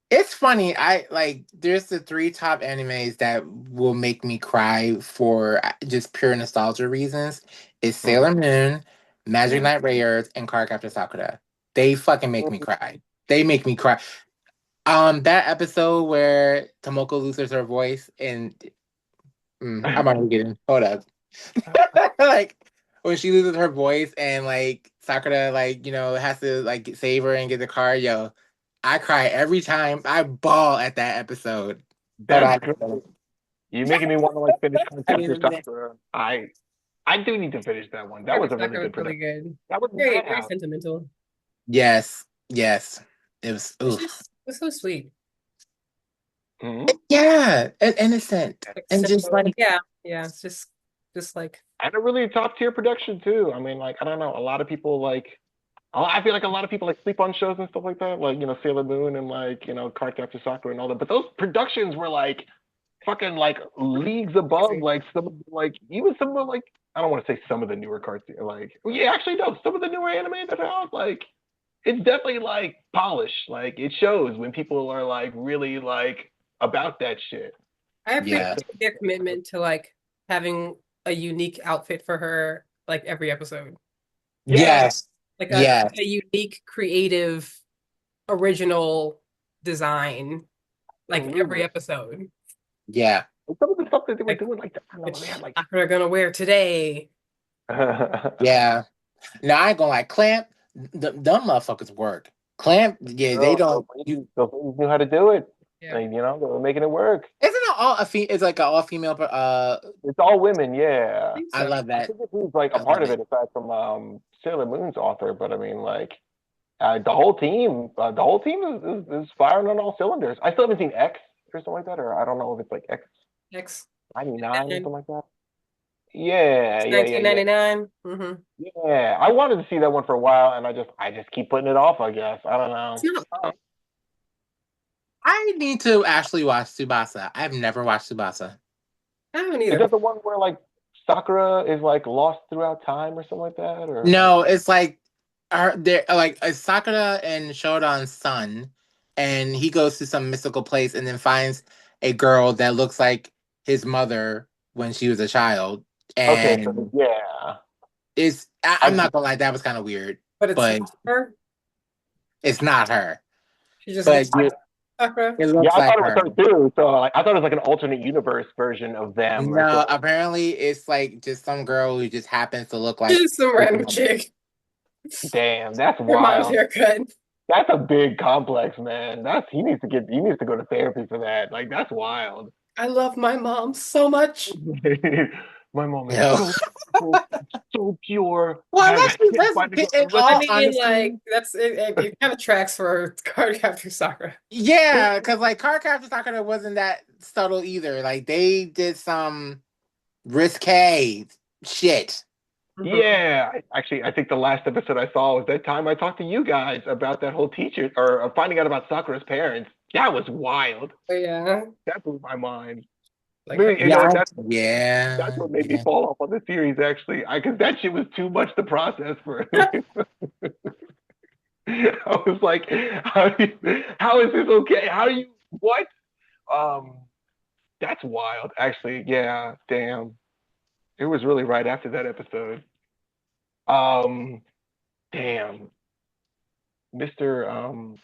it's funny. I like there's the three top animes that will make me cry for just pure nostalgia reasons. It's Mhm. Sailor Moon, Magic Mhm. Knight Rayearth, and Cardcaptor Sakura. They fucking make me cry. They make me cry. That episode where Tomoko loses her voice and I'm already getting hold up. Like when she loses her voice and like Sakura like has to like save her and get the car. Yo, I cry every time. I bawl at that episode. Hold That's on. great. You're making me want to like finish I need Contact a or minute. Sakura. I do need to finish that one. That Kirby was a really Sakura was good really production. good. That was Very mad. sentimental. Yes, yes. It was It's oof. just it's so sweet. Mhm. Yeah, and innocent. Like And just simple. like Yeah, yeah. It's just like And a really top tier production too. I mean, like I don't know, a lot of people like I feel like a lot of people like sleep on shows and stuff like that, like Sailor Moon and like Cardcaptor Sakura and all that. But those productions were like fucking like leagues above crazy. like some of like even some of like I don't want to say some of the newer cartoons like yeah actually no some of the newer anime that are out like it's definitely like polished like it shows when people are like really like about that shit. I appreciate yeah, their commitment to like having a unique outfit for her like every episode. Yeah, yes, Like yes, a unique, creative, original design like every absolutely. episode. yeah. And some of the stuff that they were Like doing like I don't know they which had like Sakura gonna wear today. Yeah. Now I ain't gonna like Clamp. Them motherfuckers work. Clamp, yeah, they girls, don't. those ladies knew how to do it. Yeah. Like, they were making it work. Isn't it all a It's like an all female. It's all women, I yeah. think I so. love I that. think it's like a I part love of it. it aside from Sailor Moon's author, but I mean like the whole team is firing on all cylinders. I still haven't seen X or something like that, or I don't know if it's like X Next, 99 or and something like that. Yeah, it's yeah, yeah, yeah. 1999. Mm-hmm. Yeah. I wanted to see that one for a while and I just keep putting it off, I guess. I don't It's know. not long. I need to actually watch Tsubasa. I've never watched Tsubasa. I haven't Is either. that the one where like Sakura is like lost throughout time or something like that? Or No, it's like they're like Sakura and Shodan's son, and he goes to some mystical place and then finds a girl that looks like his mother when she was a child. okay, so And yeah. I'm I not gonna lie, that was kind of weird, But it's but not her. it's not her. She just But looks like Sakura. it Yeah, looks I like thought it was her. her too. So like, I thought it was like an alternate universe version of them or No, something. apparently it's like just some girl who just happens to look like Just some his random mother. chick. Damn, that's Her mom's wild. haircut. That's a big complex, man. He needs to go to therapy for that. Like that's wild. I love my mom so much. My mom is No. so beautiful, so pure. Well, I can't let's find a get girl in who looks I all like mean, like honesty. that's it. It kind of tracks for Cardcaptor Sakura. Yeah, because like Cardcaptor Sakura wasn't that subtle either. Like they did some risque shit. Mhm. yeah. Actually, I think the last episode I saw was that time I talked to you guys about that whole teacher or finding out about Sakura's parents. That was wild. But yeah, That blew my mind. like her. Maybe Yeah, that's yeah, what made me yeah. fall off on the series actually. Because that shit was too much to process for I was like, how is this okay? How do you what? Um, That's wild. Actually, yeah. Damn. It was really right after that episode. Um, damn. Mr.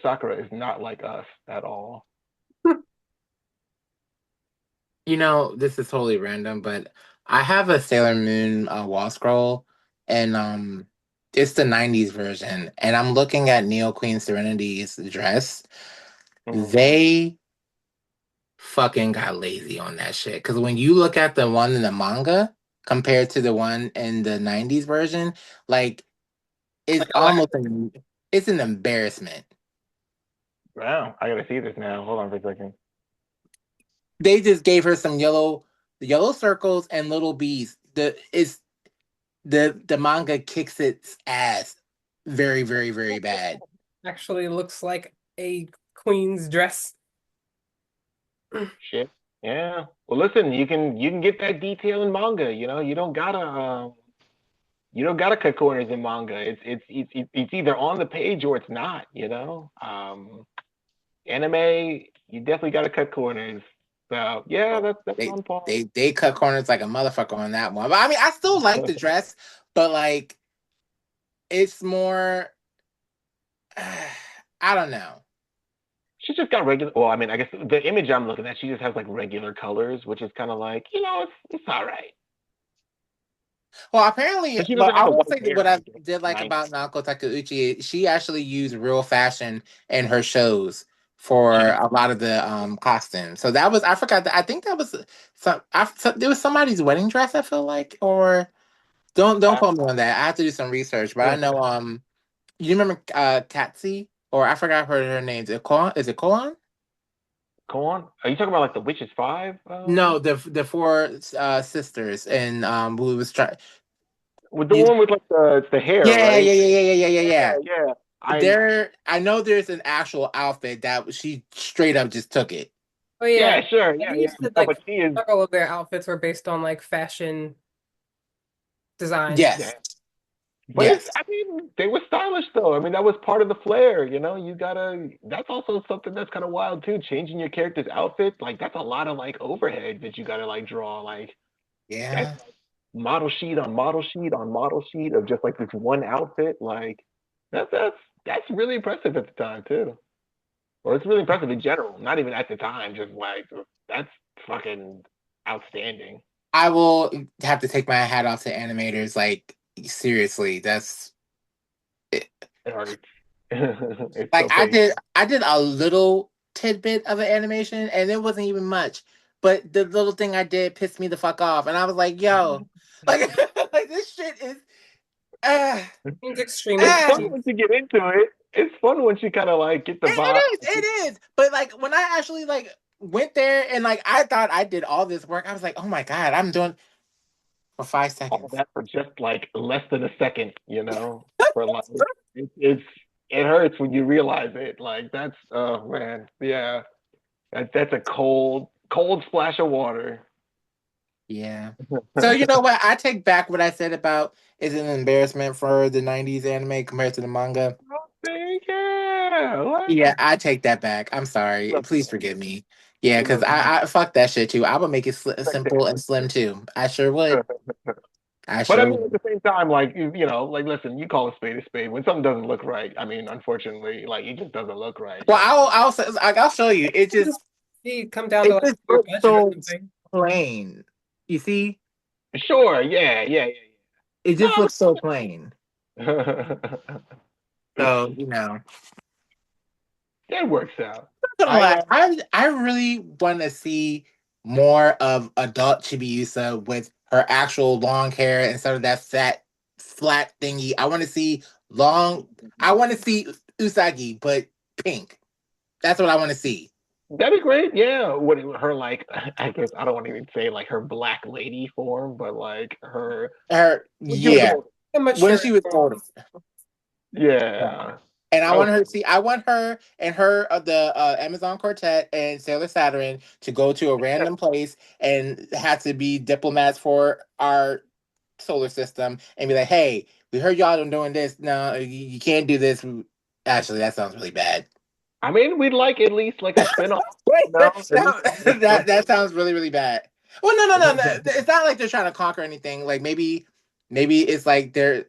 Sakura is not like us at all. This is totally random, but I have a Sailor Moon wall scroll, and it's the '90s version, and I'm looking at Neo Queen Serenity's dress. Mhm. They fucking got lazy on that shit. Because when you look at the one in the manga compared to the one in the '90s version, like it's Like, what? almost it's an embarrassment. Wow, I gotta see this now. Hold on for a second. They just gave her some yellow circles and little bees. The manga kicks its ass very, very, very bad. Actually looks like a queen's dress. Shit. Yeah. Well, listen, you can get that detail in manga. You don't gotta cut corners in manga. It's either on the page or it's not. Anime, you definitely gotta cut corners. So yeah, that's They one part. they cut corners like a motherfucker on that one. But I mean, I still like the dress, but like it's more. I don't know. She just got regular. Well, I mean, I guess the image I'm looking at, she just has like regular colors, which is kind of like, it's all right. Well, apparently, But she but doesn't have I the will white say that hair, what I I guess. did like Nice. about Naoko Takeuchi, she actually used real fashion in her shows for a lot of the costumes. So that was I forgot that I think that was there was somebody's wedding dress. I feel like, or don't Uh, quote me on that. I have to do some research, but I know you remember Katsi, or I forgot her name. Is it Koan? Is it Koan? Go on. Are you talking about like the Witches Five? No, the four sisters, and who was trying. With the one with like the hair, Yeah, right? yeah, yeah, yeah, yeah, yeah, yeah, yeah. Yeah. I know there's an actual outfit that she straight up just took it. Oh yeah. Yeah, sure. I Yeah, yeah. used to No, like but she is. all of their outfits were based on like fashion designs. Yeah. Yes, But yes, I mean, they were stylish though. I mean, that was part of the flair, that's also something that's kind of wild too. Changing your character's outfit, like that's a lot of like overhead that you gotta like draw. Like that's yeah. model sheet on model sheet on model sheet of just like this one outfit. Like that's really impressive at the time too. Or it's really impressive in general, not even at the time, just like that's fucking outstanding. I will have to take my hat off to animators. Like seriously, that's It hurts. It's like so painful. I did a little tidbit of an animation, and it wasn't even much. But the little thing I did pissed me the fuck off, and I was like, "Yo, like, like this shit is." Uh, It's extremely It's uh, fun petty. once you get into it. It's fun once you kind of like get the vibe. it is. But like when I actually like went there and like I thought I did all this work, I was like, oh my god, I'm doing for five All seconds. that for just like less than a second, for like it's it hurts when you realize it. Like that's oh man, yeah, that's a cold splash of water. Yeah. So you know what? I take back what I said about is an embarrassment for the '90s anime compared to the manga. Yeah, what? Yeah, I take that back. I'm sorry. Please forgive me. Yeah, because Look, I fuck that shit too. I would make it simple and damn. slim too. I sure would. I But I sure mean, at would. the same time, like like listen, you call a spade a spade. When something doesn't look right, I mean, unfortunately, like it just doesn't look right. Well, I'll show you. Just see, come down to It like just your looks budget or so something. plain. You see, Sure, yeah, yeah, yeah. it just No, looks so plain. but So it works out. gonna I lie, I really want to see more of adult Chibiusa with her actual long hair instead of that fat flat thingy. I want to see long. I want to see Usagi, but pink. That's what I want to see. That'd be great. Yeah, what her like? I guess I don't want to even say like her black lady form, but like her Her, when she was yeah, old. A when mature she was older. Yeah, And I that was want her to see. I want her and her the Amazon Quartet and Sailor Saturn to go to a random place and have to be diplomats for our solar system and be like, "Hey, we heard y'all doing this. No, you can't do this." Actually, that sounds really bad. I mean, we'd like at least like a spinoff, Wait, you know? At least that something. sounds really, really bad. Well, no. It's not like they're trying to conquer anything. Like maybe it's like their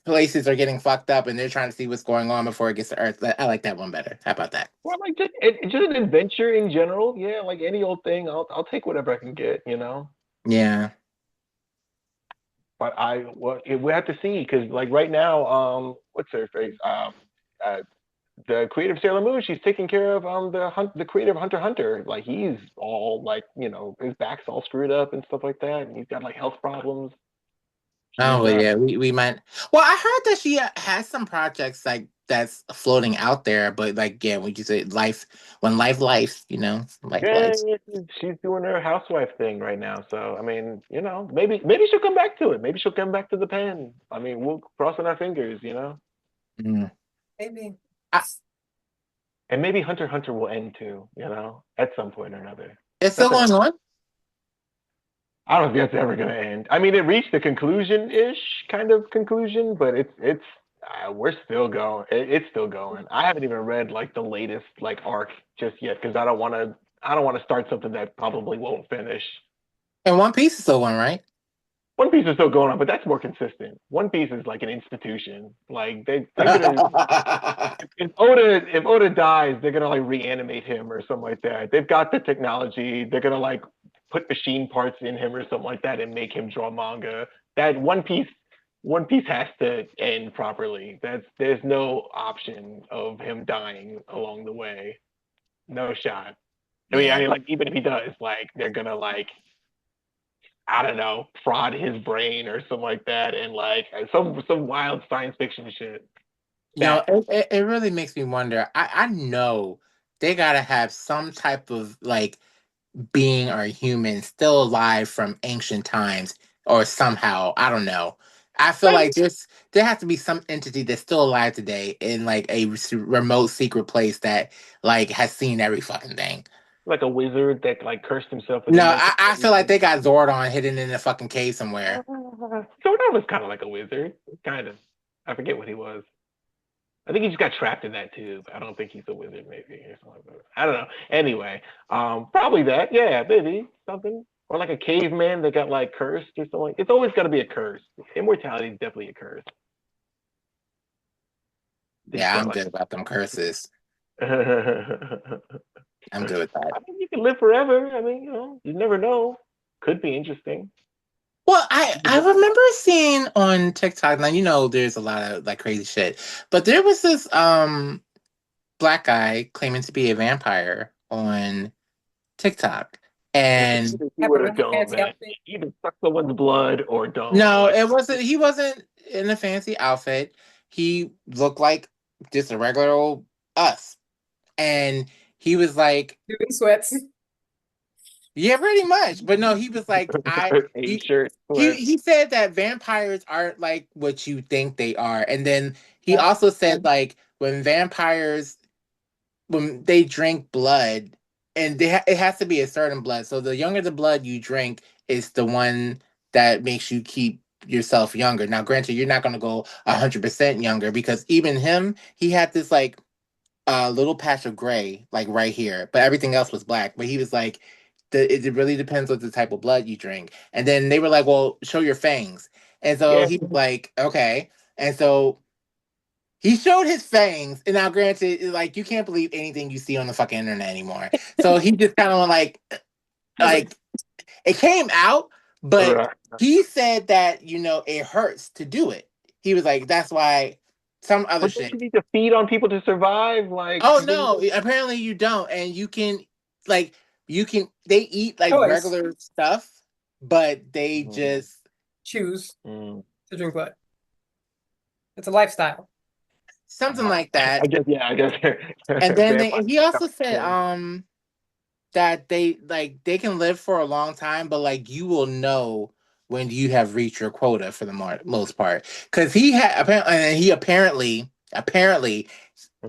places are getting fucked up and they're trying to see what's going on before it gets to Earth. I like that one better. How about that? Or like just an adventure in general. Yeah, like any old thing. I'll take whatever I can get, you know? Yeah. But we have to see because like right now, what's her face? Uh, the creator of Sailor Moon, she's taking care of the creator of Hunter x Hunter. Like he's all like, his back's all screwed up and stuff like that, and he's got like health problems. Oh She's well, yeah, we might. Well, I heard that she has some projects like that's floating out there, but like yeah, we just say life when life, life yeah, life. she's doing her housewife thing right now. So I mean, maybe she'll come back to it. Maybe she'll come back to the pen. I mean, we'll crossing our fingers. Mm. Maybe. I, And maybe Hunter x Hunter will end too, at some point or another. it's still going on. I don't think that's ever gonna end. I mean, it reached the conclusion-ish kind of conclusion, but it's we're still going. It's still going. I haven't even read like the latest like arc just yet because I don't want to start something that probably won't finish. And One Piece is still going, right? One Piece is still going on, but that's more consistent. One Piece is like an institution. Like they're gonna if Oda dies, they're gonna like reanimate him or something like that. They've got the technology. They're gonna like put machine parts in him or something like that and make him draw manga. That One Piece has to end properly. There's no option of him dying along the way. No shot. I mean, like even if he does, like they're gonna like I don't know, prod his brain or something like that, and like some wild science fiction shit. That It really makes me wonder. I know they gotta have some type of like being or human still alive from ancient times or somehow. I don't know. I feel like there has to be some entity that's still alive today in like a remote secret place that like has seen every fucking thing. like a wizard that like cursed himself with No, immortal I feel like poison. they got Zordon hidden in a fucking cave somewhere. Zordon was kind of like a wizard, kind of. I forget what he was. I think he just got trapped in that tube. I don't think he's a wizard, maybe or something like that. I don't know. Anyway, probably that. Yeah, maybe something or like a caveman that got like cursed or something. It's always got to be a curse. Immortality is definitely a curse. They just Yeah, got I'm like. good about them curses. I I'm good with that. mean, you can live forever. I mean, you never know. Could be interesting. Well, I remember seeing on TikTok, now there's a lot of like crazy shit, but there was this black guy claiming to be a vampire on TikTok. And He Have a would have really don't, fancy man. outfit. Either suck someone's blood or don't. no, Like, he wasn't in a fancy outfit. He looked like just a regular old us. And he was like, Doing sweats. yeah, pretty much. But no, he was like, a he shirt. he said that vampires aren't like what you think they are. And then he Yeah. also said like when they drink blood, and it has to be a certain blood. So the younger the blood you drink is the one that makes you keep yourself younger. Now, granted, you're not going to go 100% younger because even him, he had this like little patch of gray, like right here, but everything else was black. But he was like, it really depends on the type of blood you drink. And then they were like, well, show your fangs. And so Yeah. he was like, okay. And so he showed his fangs. And now, granted, like you can't believe anything you see on the fucking internet anymore. So he just kind of like it came out, but he said that it hurts to do it. He was like, that's why some other But don't shit. you need to feed on people to survive? Like, Oh no, apparently you don't. And like they eat like Choice. regular stuff, but they Mm. just Choose Mm. to drink blood. It's a lifestyle. something like that. I guess. And then Vampire- he also said that they can live for a long time, but like you will know when you have reached your quota for the most part. Because he apparently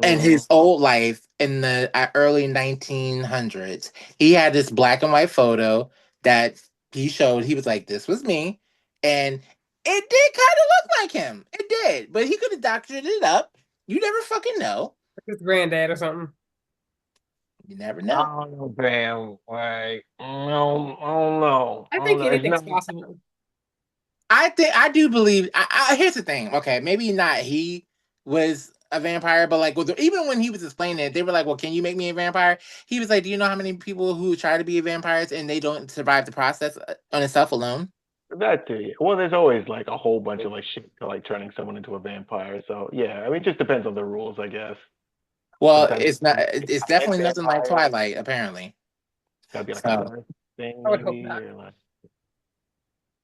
in his old life in the early 1900s, he had this black and white photo that he showed. He was like, "This was me," and it did kind of look like him. It did, but he could have doctored it up. You never fucking know. his granddad or something. You never I know. don't know, fam. Like, I don't know. I I don't think know. It's anything's not. possible. I do believe. Here's the thing. Okay, maybe not he was a vampire, but like even when he was explaining it, they were like, "Well, can you make me a vampire?" He was like, "Do you know how many people who try to be vampires and they don't survive the process on itself alone?" That too. Yeah. Well, there's always like a whole bunch of like shit to like turning someone into a vampire. So yeah, I mean, it just depends on the rules, I guess. Well, Sometimes it's not. it's It's a red definitely nothing like vampire. Twilight, apparently. It's gotta be like a So science thing, I would hope maybe, not. or like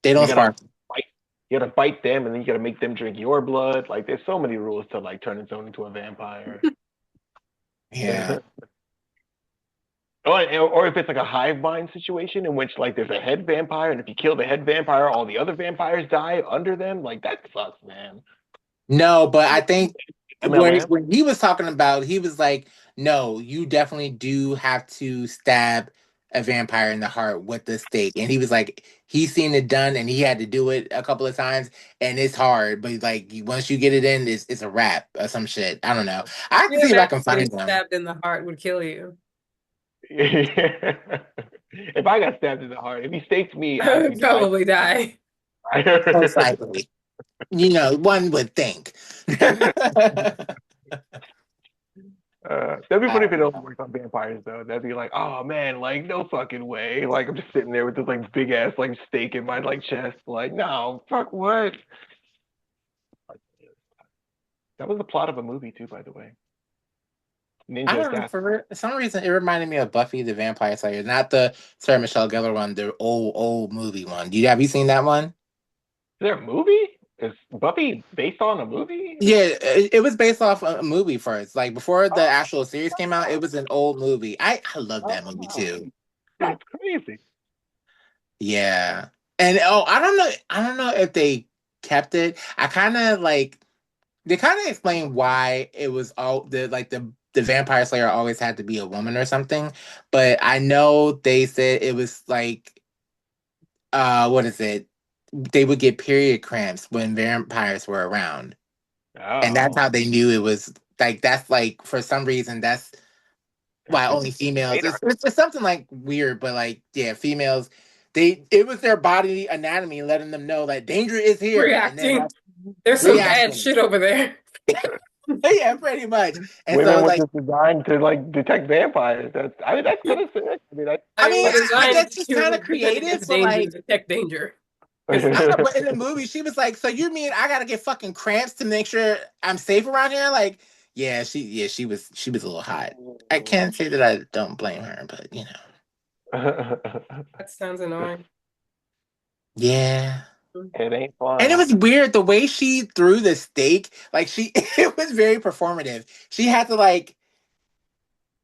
they you don't gotta spark. fight. You gotta fight them, and then you gotta make them drink your blood. Like, there's so many rules to like turning someone into a vampire. Yeah. Or if it's like a hive mind situation in which like there's a head vampire, and if you kill the head vampire, all the other vampires die under them. Like that sucks, man. No, but I think MLM. when he was talking about, he was like, "No, you definitely do have to stab a vampire in the heart with the stake." And he was like, he's seen it done, and he had to do it a couple of times, and it's hard. But like once you get it in, it's a wrap or some shit. I don't know. I have Can to you see if I imagine can getting find them. stabbed in the heart would kill you? If I got stabbed in the heart, if he staked me, I would I probably die. Most likely, one would think. That'd be I funny if it don't only know. worked on vampires though. That'd be like, oh man, like no fucking way. Like I'm just sitting there with this like big ass like stake in my like chest. Like, no, fuck what? That was the plot of a movie too, by the way. I Ninja don't know. Assassin. For some reason, it reminded me of Buffy the Vampire Slayer, not the Sarah Michelle Gellar one, the old movie one. Have you seen that one? Is there a movie? Is Buffy based on a movie? Yeah, it was based off a movie first. Like before the Oh, actual series came out, it was an old movie. I love that movie oh, too. that's crazy. Yeah. And I don't know if they kept it. I kind of like they kind of explained why it was all the Vampire Slayer always had to be a woman or something. But I know they said it was like what is it? They would get period cramps when vampires were around. And that's Oh, how they knew it was like that's like for some reason that's why only females later. it's something like weird, but like yeah, females it was their body anatomy letting them know that danger is here. And then Reacting. that's There's some bad reacting. shit over there. Yeah, pretty much. And so Women were like just designed to like detect vampires. That's kind of sick. I mean, I I mean, was I designed guess it's kind to of defend creative, against but danger, like detect danger. I know, but in the movie, she was like, "So you mean I gotta get fucking cramps to make sure I'm safe around here?" Like, she was a little hot. I can't say that I don't blame her, but That sounds annoying. yeah. it ain't And it fun. was weird the way she threw the steak. Like it was very performative. She had to like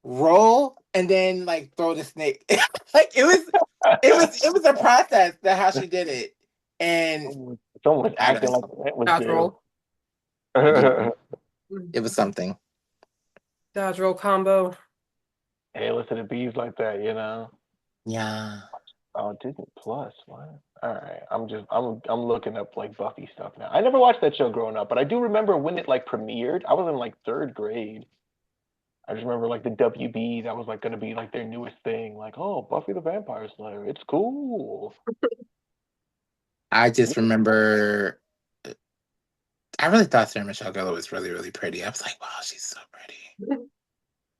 roll and then like throw the snake. Like it was a process that how she did it, and Someone was I don't acting like know. that was Dodge due. roll. Yeah, it was something. Dodge roll combo. Hey, listen to bees like that, you know. Yeah. Oh, Disney Plus. What? All right. I'm looking up like Buffy stuff now. I never watched that show growing up, but I do remember when it like premiered. I was in like third grade. I just remember like the WB that was like gonna be like their newest thing. Like, oh, Buffy the Vampire Slayer. It's cool. I just remember I really thought Sarah Michelle Gellar was really, really pretty. I was like, wow, she's so pretty.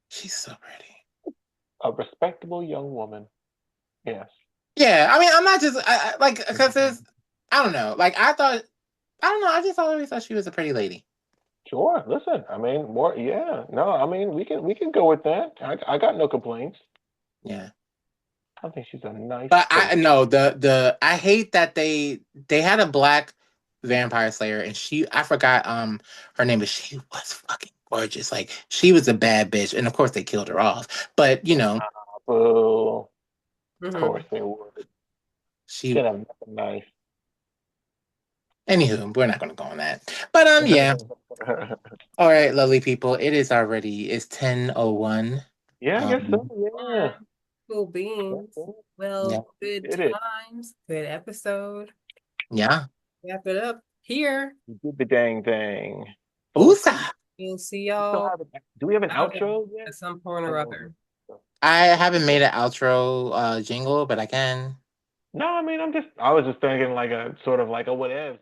She's so pretty. A respectable young woman. Yes. Yeah, I mean, I'm not just like because there's I don't know. Like I don't know. I just always thought she was a pretty lady. Sure. Listen, I mean, more. Yeah. No, I mean, we can go with that. I got no complaints. Yeah. I think she's a nice But I face. no the I hate that they had a black vampire slayer and I forgot her name, but she was fucking gorgeous. Like she was a bad bitch, and of course they killed her off. But Boo. Of Mhm. course they would. she. Should have nothing nice. Anywho, we're not gonna go on that. But yeah. All right, lovely people. It's 10:01. Yeah, I guess so. Um Yeah. Cool beans. yeah. Well, good Did it. times. Good episode. Yeah. Wrap it up here. You did the dang thing. Woosah. We'll see We still y'all do we have an Okay. outro yet? at some point or other. I haven't made an outro jingle, but I can. No, I mean I was just thinking like a sort of like a whatevs.